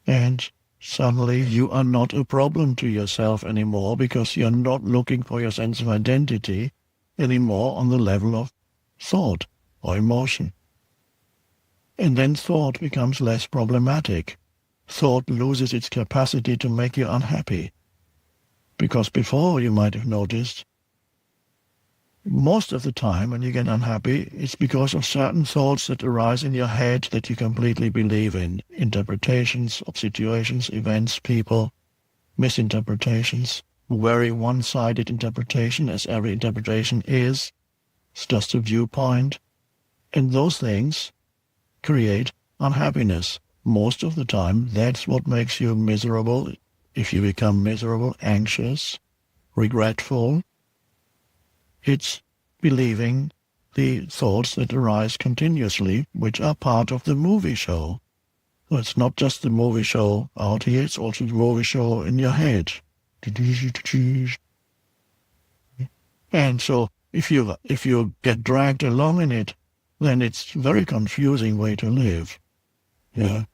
and suddenly you are not a problem to yourself anymore, because you're not looking for your sense of identity anymore on the level of thought or emotion. And then thought becomes less problematic. Thought loses its capacity to make you unhappy. Because before, you might have noticed, most of the time when you get unhappy, it's because of certain thoughts that arise in your head that you completely believe in. Interpretations of situations, events, people, misinterpretations. very one-sided interpretation, as every interpretation is. It's just a viewpoint. And those things create unhappiness. Most of the time, that's what makes you miserable. If you become miserable, anxious, regretful, it's believing the thoughts that arise continuously, which are part of the movie show. So it's not just the movie show out here, it's also the movie show in your head. And so if you get dragged along in it, then it's a very confusing way to live. Yeah.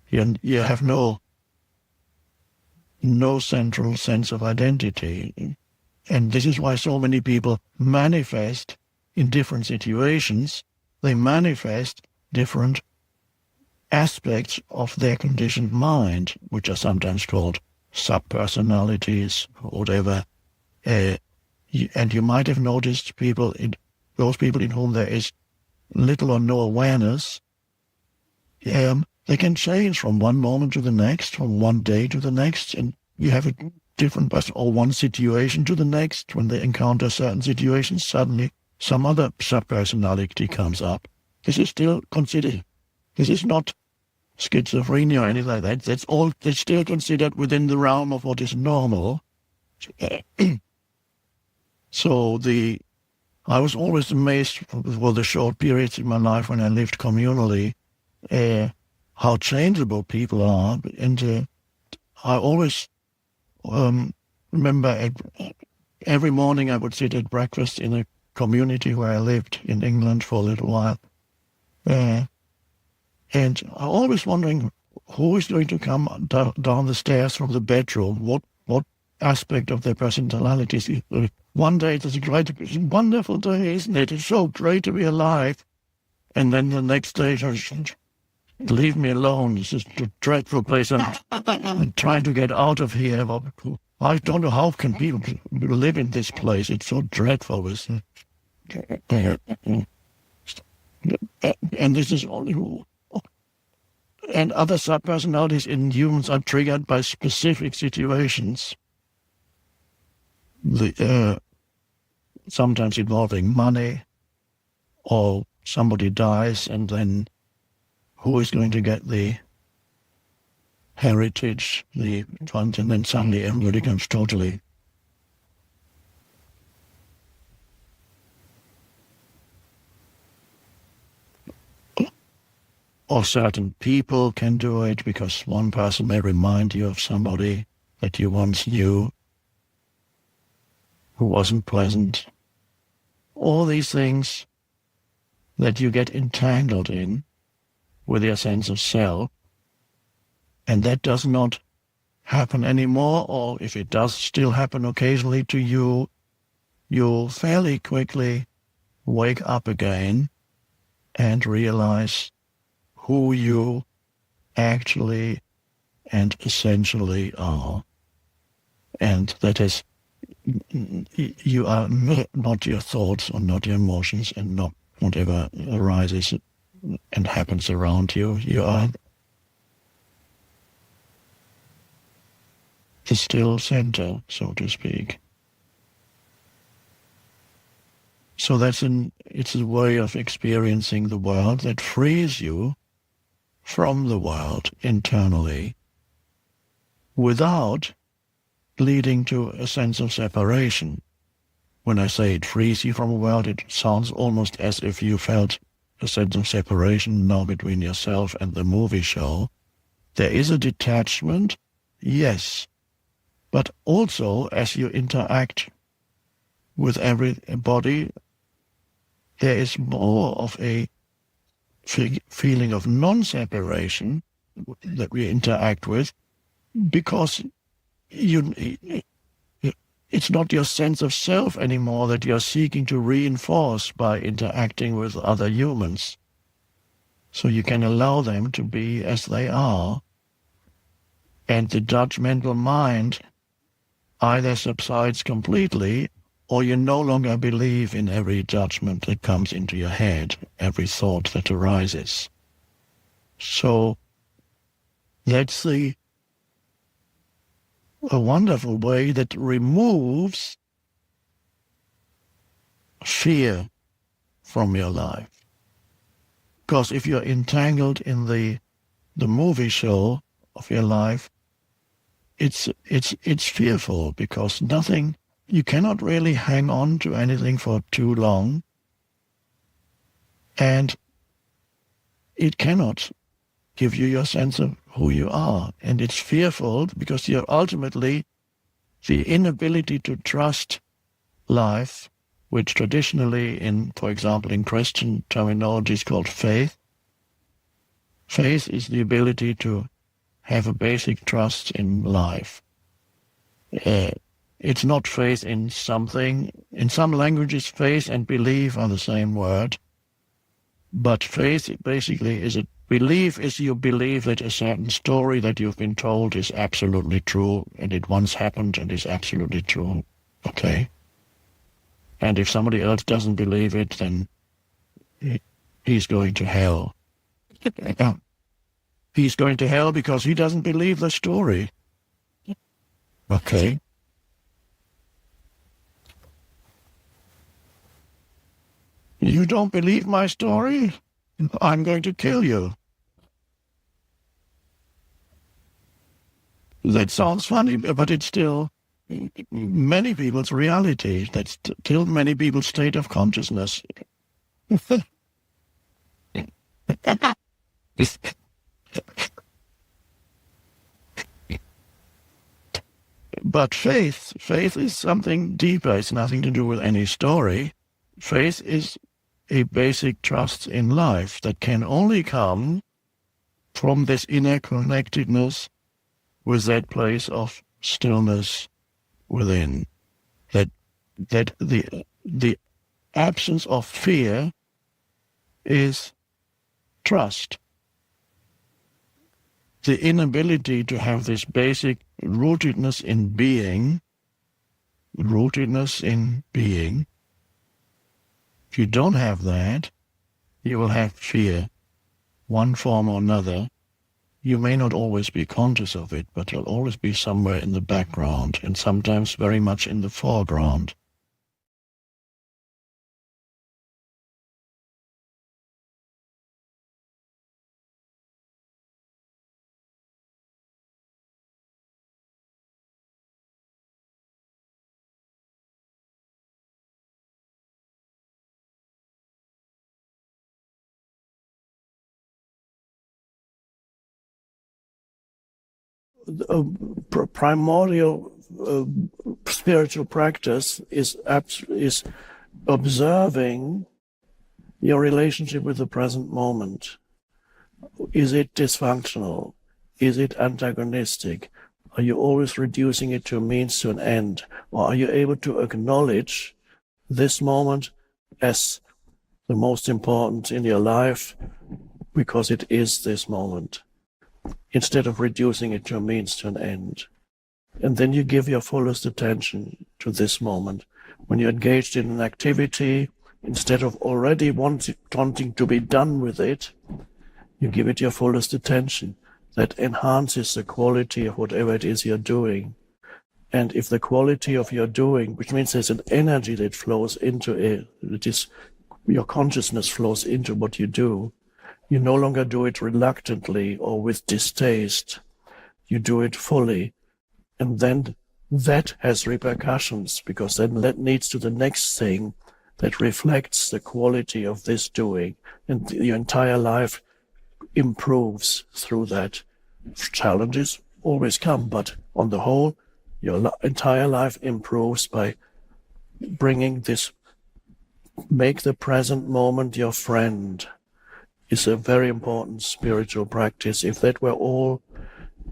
You have no central sense of identity. And this is why so many people manifest in different situations. They manifest different aspects of their conditioned mind, which are sometimes called subpersonalities or whatever. And you might have noticed those people in whom there is little or no awareness, they can change from one moment to the next, from one day to the next, and you have a different person, or one situation to the next. When they encounter certain situations, suddenly some other subpersonality comes up. This is still considered, this is not schizophrenia or anything like that. That's still considered within the realm of what is normal. So I was always amazed for the short periods in my life when I lived communally, how changeable people are. And I always remember every morning I would sit at breakfast in a community where I lived in England for a little while. And I always wondering who is going to come down the stairs from the bedroom, what aspect of their personalities. One day it's a wonderful day, isn't it? It's so great to be alive. And then the next day, leave me alone. This is a dreadful place. I'm trying to get out of here. I don't know how can people live in this place. It's so dreadful. And this is only... And other subpersonalities in humans are triggered by specific situations. Sometimes involving money, or somebody dies, and then who is going to get the heritage, the fund, and then suddenly everybody becomes totally... Or certain people can do it because one person may remind you of somebody that you once knew who wasn't pleasant. All these things that you get entangled in with your sense of self, and that does not happen anymore, or if it does still happen occasionally to you, you'll fairly quickly wake up again and realize who you actually and essentially are. And that is, you are not your thoughts or not your emotions and not whatever arises and happens around you. You are the still center, so to speak. So it's a way of experiencing the world that frees you from the world internally without leading to a sense of separation. When I say it frees you from the world, it sounds almost as if you felt a sense of separation now between yourself and the movie show. There is a detachment, yes, but also as you interact with everybody, there is more of a feeling of non-separation that we interact with, because it's not your sense of self anymore that you're seeking to reinforce by interacting with other humans. So you can allow them to be as they are, and the judgmental mind either subsides completely, or you no longer believe in every judgment that comes into your head, every thought that arises. So that's the a wonderful way that removes fear from your life. Because if you're entangled in the movie show of your life, it's fearful, because you cannot really hang on to anything for too long, and it cannot give you your sense of who you are. And it's fearful because you're ultimately the inability to trust life, which traditionally, for example, in Christian terminology is called faith. Faith is the ability to have a basic trust in life. It's not faith in something. In some languages, faith and belief are the same word. But faith basically is belief is you believe that a certain story that you've been told is absolutely true, and it once happened and is absolutely true. Okay? And if somebody else doesn't believe it, then he's going to hell. He's going to hell because he doesn't believe the story. Okay? You don't believe my story? I'm going to kill you. That sounds funny, but it's still many people's reality. That's still many people's state of consciousness. But faith is something deeper. It's nothing to do with any story. Faith is a basic trust in life that can only come from this inner connectedness with that place of stillness within. That the absence of fear is trust. The inability to have this basic rootedness in being, if you don't have that, you will have fear, one form or another. You may not always be conscious of it, but it'll always be somewhere in the background, and sometimes very much in the foreground. Primordial spiritual practice is observing your relationship with the present moment. Is it dysfunctional? Is it antagonistic? Are you always reducing it to a means to an end? Or are you able to acknowledge this moment as the most important in your life because it is this moment, instead of reducing it to a means to an end? And then you give your fullest attention to this moment. When you're engaged in an activity, instead of already wanting to be done with it, you give it your fullest attention. That enhances the quality of whatever it is you're doing. And if the quality of your doing, which means there's an energy that flows into it, that is, your consciousness flows into what you do, you no longer do it reluctantly or with distaste. You do it fully. And then that has repercussions, because then that leads to the next thing that reflects the quality of this doing. And your entire life improves through that. Challenges always come, but on the whole, your entire life improves by bringing this, make the present moment your friend, is a very important spiritual practice. If that were all,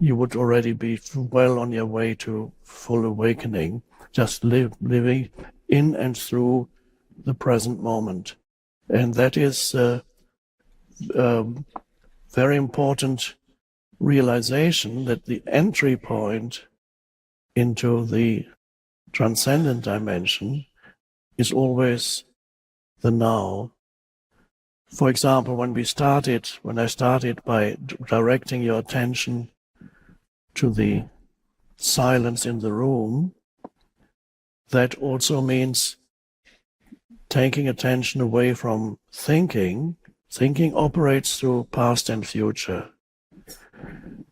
you would already be well on your way to full awakening, just living in and through the present moment. And that is a very important realization, that the entry point into the transcendent dimension is always the now. For example, when I started by directing your attention to the silence in the room, that also means taking attention away from thinking. Thinking operates through past and future,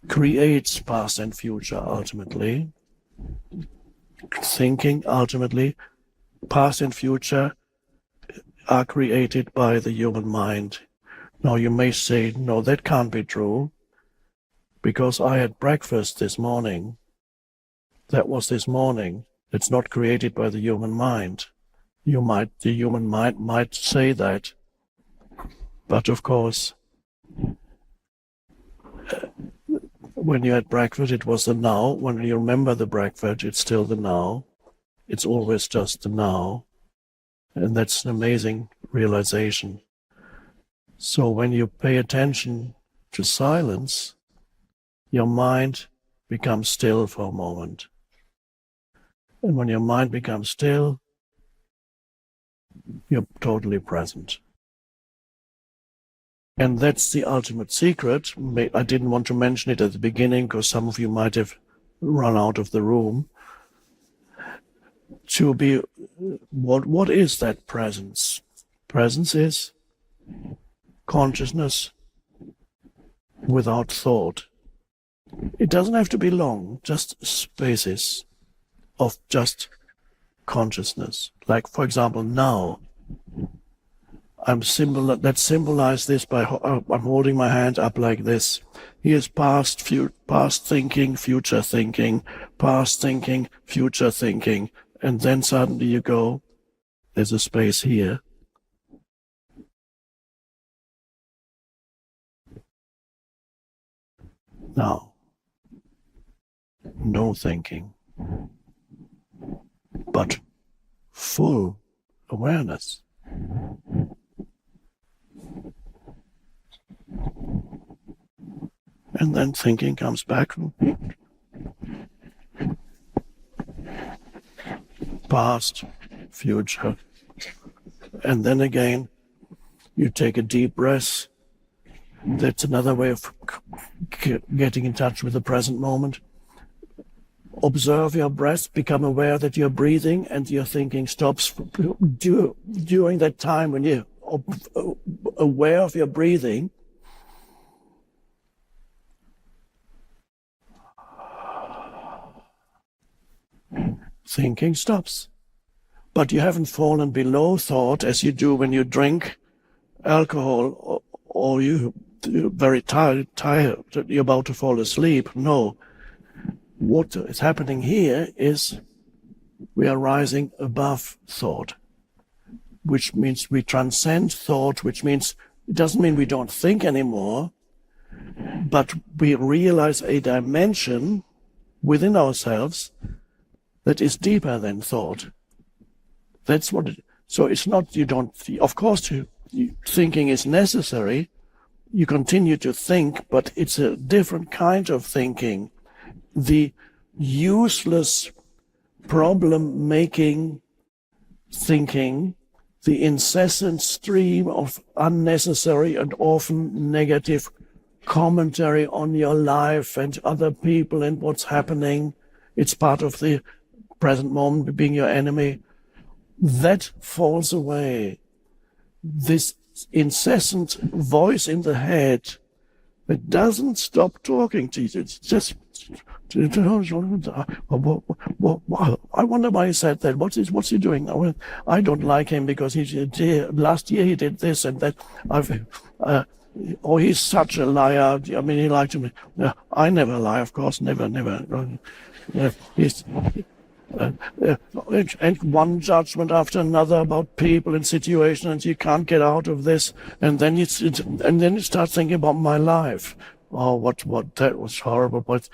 creates past and future ultimately. Thinking ultimately, past and future are created by the human mind. Now you may say, no, that can't be true, because I had breakfast this morning. That was this morning. It's not created by the human mind. The human mind might say that, but of course, when you had breakfast, it was the now. When you remember the breakfast, it's still the now. It's always just the now. And that's an amazing realization. So when you pay attention to silence, your mind becomes still for a moment. And when your mind becomes still, you're totally present. And that's the ultimate secret. I didn't want to mention it at the beginning because some of you might have run out of the room. To be, what is that presence? Presence is consciousness without thought. It doesn't have to be long, just spaces of just consciousness. Like, for example, now. Let's symbolize this by I'm holding my hand up like this. Here's past thinking, future thinking, past thinking, future thinking, and then suddenly you go, there's a space here. Now, no thinking, but full awareness. And then thinking comes back. Past, future. And then again, you take a deep breath. That's another way of getting in touch with the present moment. Observe your breath, become aware that you're breathing and your thinking stops. During that time when you're aware of your breathing, thinking stops. But you haven't fallen below thought as you do when you drink alcohol or you're very tired, you're about to fall asleep. No. What is happening here is we are rising above thought, which means we transcend thought, which means it doesn't mean we don't think anymore, but we realize a dimension within ourselves that is deeper than thought. That's what it, so it's not, you don't, of course, thinking is necessary. You continue to think, but it's a different kind of thinking. The useless problem-making thinking, the incessant stream of unnecessary and often negative commentary on your life and other people and what's happening, it's part of the present moment being your enemy, that falls away. This incessant voice in the head that doesn't stop talking to you, it's just, I wonder why he said that. What's he doing now? Well, I don't like him because last year he did this and that. He's such a liar. I mean, he liked me. I never lie, of course, never. And one judgment after another about people and situations, and you can't get out of this. And then you start thinking about my life. Oh, what that was horrible. But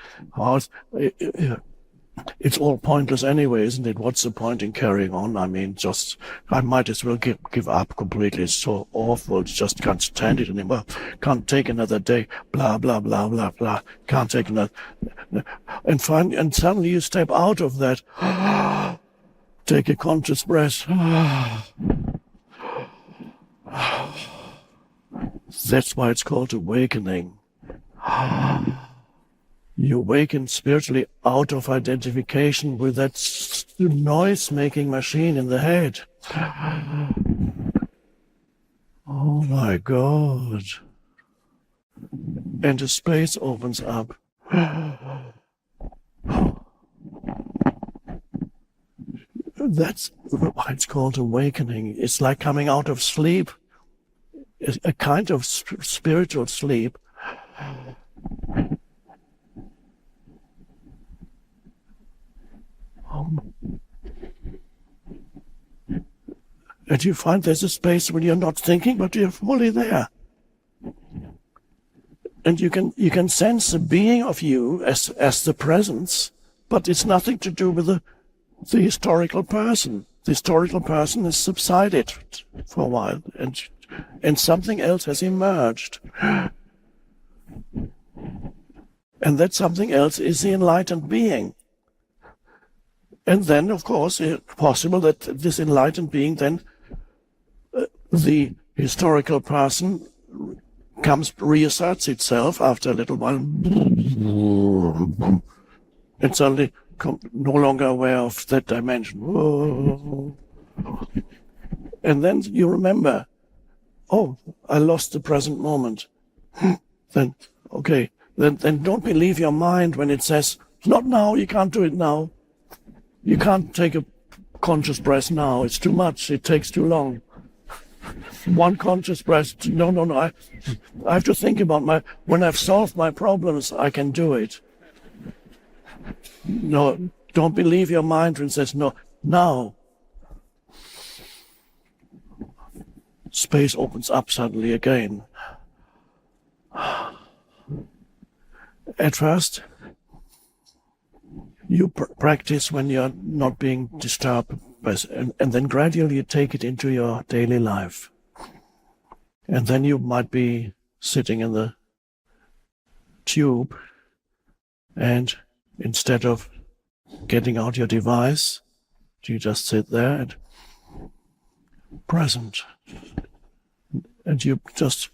it's all pointless anyway, isn't it? What's the point in carrying on? I mean, I might as well give up completely. It's so awful. Just can't stand it anymore. Can't take another day. Blah, blah, blah, blah, blah. Can't take another. And suddenly you step out of that. Take a conscious breath. That's why it's called awakening. You awaken spiritually out of identification with that noise-making machine in the head. Oh my God. And the space opens up. That's why it's called awakening. It's like coming out of sleep, a kind of spiritual sleep. And you find there's a space when you're not thinking, but you're fully there. And you can sense the being of you as the presence, but it's nothing to do with the historical person. The historical person has subsided for a while, and something else has emerged. And that something else is the enlightened being. And then, of course, it's possible that this enlightened being then, the historical person reasserts itself after a little while, and suddenly no longer aware of that dimension. And then you remember, oh, I lost the present moment. Then, okay, then don't believe your mind when it says, not now, you can't do it now. You can't take a conscious breath now. It's too much. It takes too long. One conscious breath. No. I have to think about when I've solved my problems, I can do it. No, don't believe your mind when it says, no, now. Space opens up suddenly again. At first, you practice when you're not being disturbed, and then gradually you take it into your daily life. And then you might be sitting in the tube, and instead of getting out your device, you just sit there and present. And you just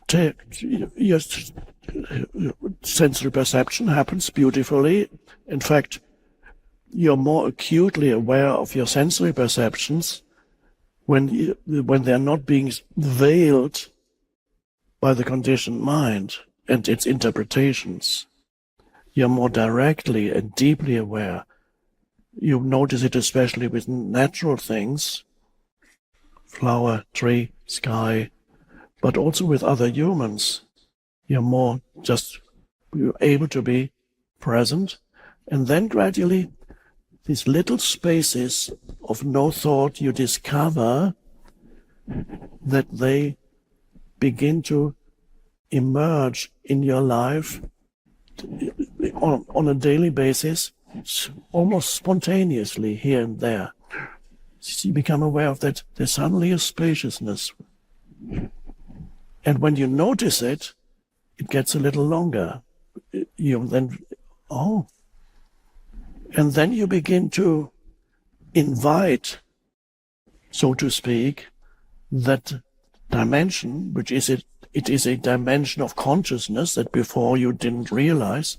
take your sensory perception happens beautifully. In fact, you're more acutely aware of your sensory perceptions when they're not being veiled by the conditioned mind and its interpretations. You're more directly and deeply aware. You notice it especially with natural things, flower, tree, sky, but also with other humans. You're more you're able to be present, and then gradually these little spaces of no thought, you discover that they begin to emerge in your life on a daily basis, almost spontaneously here and there. You become aware of that there's suddenly a spaciousness. And when you notice it, it gets a little longer. You then, and then you begin to invite, so to speak, that dimension, which is it is a dimension of consciousness that before you didn't realize.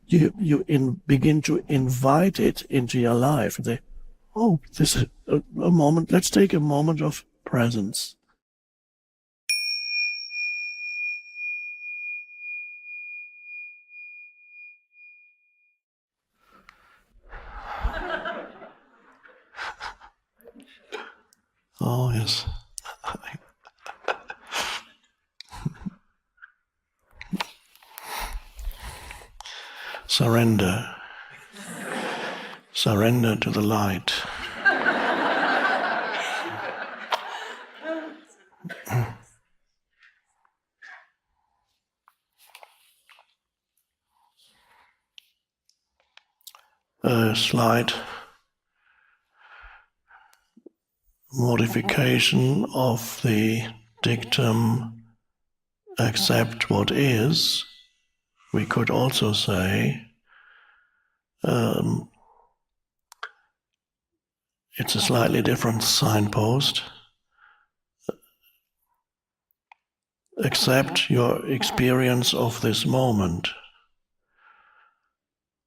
You begin to invite it into your life. This is a moment. Let's take a moment of presence. Oh, yes. Surrender. Surrender to the light. A slight modification of the dictum, accept what is. We could also say, it's a slightly different signpost. Accept your experience of this moment.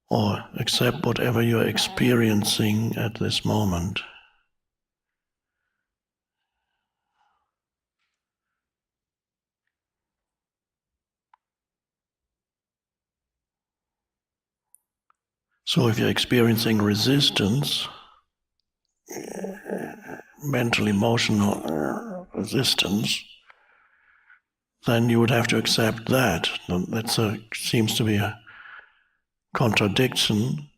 or accept whatever you're experiencing at this moment. So if you're experiencing resistance, mental, emotional resistance, then you would have to accept that. That seems to be a contradiction,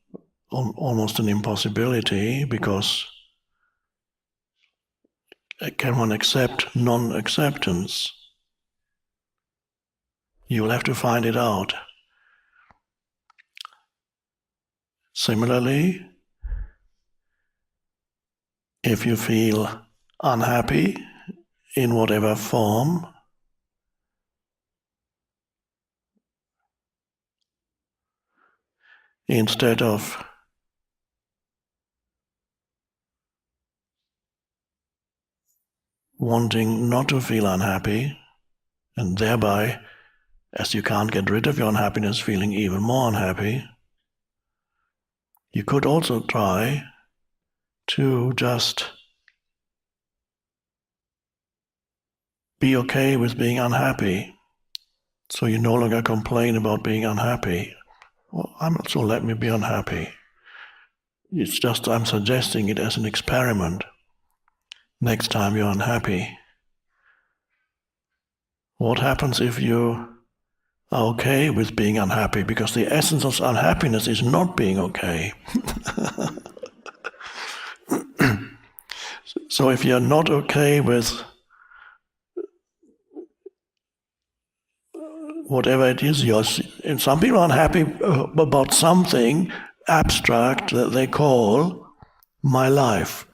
almost an impossibility, because can one accept non-acceptance? You will have to find it out. Similarly, if you feel unhappy in whatever form, instead of wanting not to feel unhappy, and thereby, as you can't get rid of your unhappiness, feeling even more unhappy, you could also try to just be okay with being unhappy. So you no longer complain about being unhappy. Well, so let me be unhappy. It's just I'm suggesting it as an experiment. Next time you're unhappy, what happens if you are okay with being unhappy? Because the essence of unhappiness is not being okay. So if you're not okay with whatever it is, and some people are unhappy about something abstract that they call my life.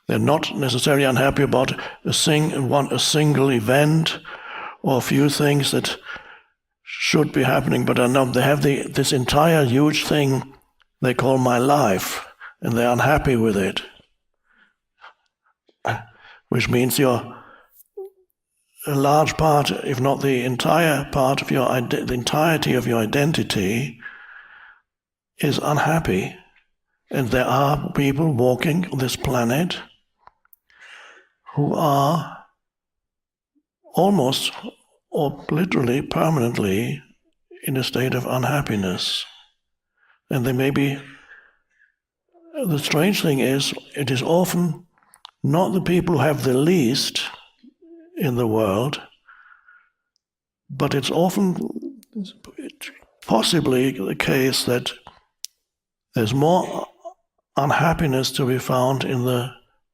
They're not necessarily unhappy about a single event or a few things that should be happening, but they have this entire huge thing they call my life, and they're unhappy with it. Which means you're a large part, if not the entire part of the entirety of your identity is unhappy. And there are people walking this planet who are almost or literally permanently in a state of unhappiness. And they may be, the strange thing is, it is often not the people who have the least in the world, but it's often possibly the case that there's more unhappiness to be found in the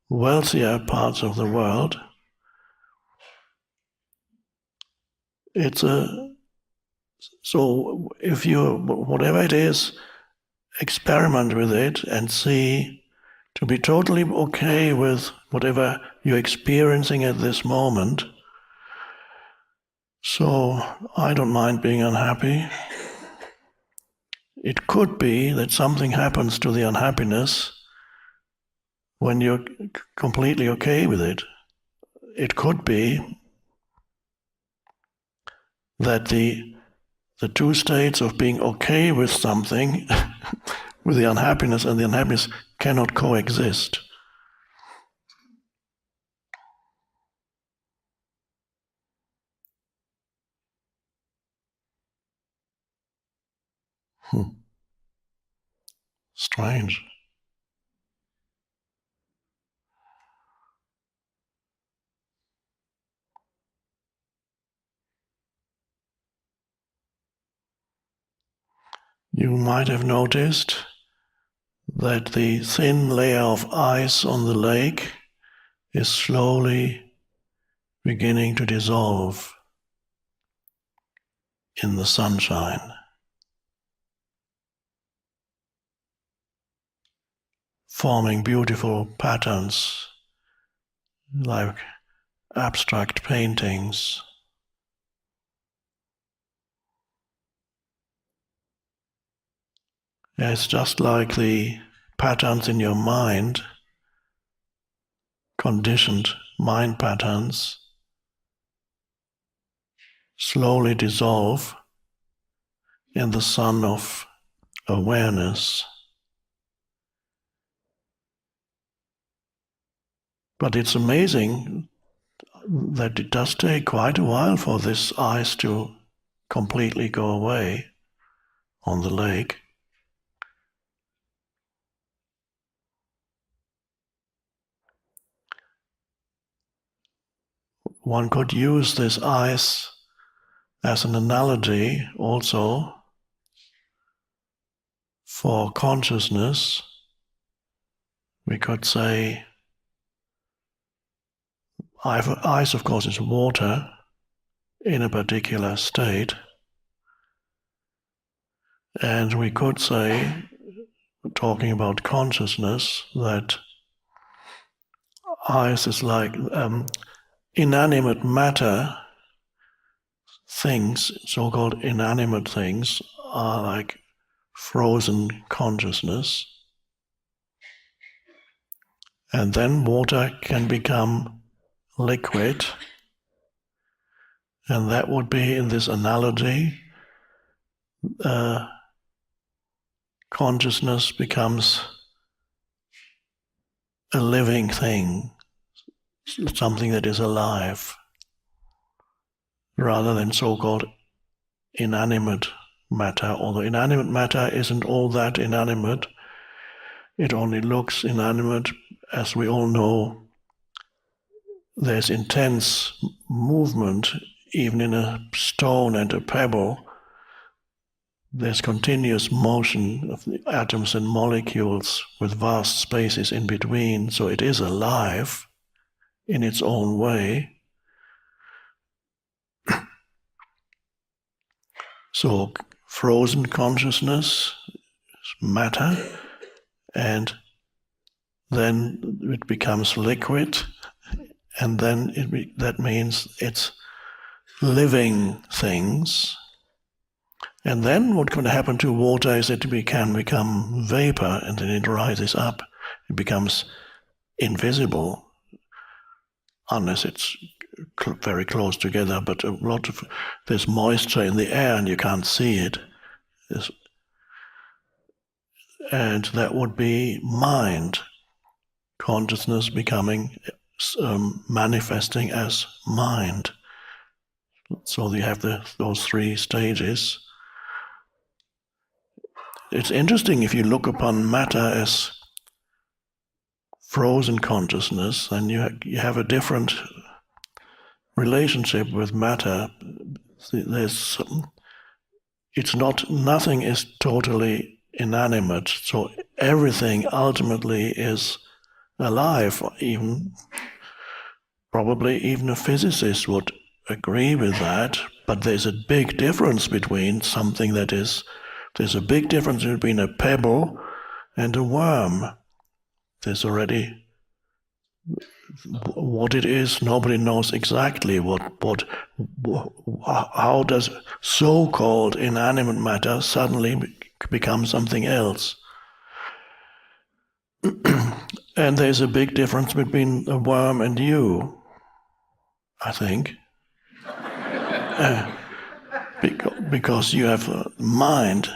wealthier parts of the world. So if you, whatever it is, experiment with it and see to be totally okay with whatever you're experiencing at this moment. So I don't mind being unhappy. It could be that something happens to the unhappiness when you're completely okay with it. It could be that the two states of being okay with something, with the unhappiness and the unhappiness, cannot coexist. Strange. You might have noticed that the thin layer of ice on the lake is slowly beginning to dissolve in the sunshine, forming beautiful patterns like abstract paintings. It's just like the patterns in your mind, conditioned mind patterns, slowly dissolve in the sun of awareness. But it's amazing that it does take quite a while for this ice to completely go away on the lake. One could use this ice as an analogy also for consciousness. We could say, ice, of course, is water in a particular state. And we could say, talking about consciousness, that ice is like inanimate matter. Things, so-called inanimate things, are like frozen consciousness. And then water can become liquid. And that would be, in this analogy, consciousness becomes a living thing, something that is alive, rather than so-called inanimate matter. Although inanimate matter isn't all that inanimate, it only looks inanimate. As we all know, there's intense movement even in a stone and a pebble. There's continuous motion of the atoms and molecules with vast spaces in between, so it is alive in its own way. So frozen consciousness is matter, and then it becomes liquid, and then that means it's living things. And then what can happen to water is that it can become vapor, and then it rises up. It becomes invisible, unless it's very close together, but there's moisture in the air and you can't see it. And that would be mind, consciousness becoming, manifesting as mind. So you have those three stages. It's interesting, if you look upon matter as frozen consciousness, then you have a different relationship with matter. Nothing is totally inanimate, so everything ultimately is alive. Probably even a physicist would agree with that, but there's a big difference between something that is. There's a big difference between a pebble and a worm. There's already what it is. Nobody knows exactly how does so-called inanimate matter suddenly become something else. And there's a big difference between a worm and you, I think. Because you have a mind.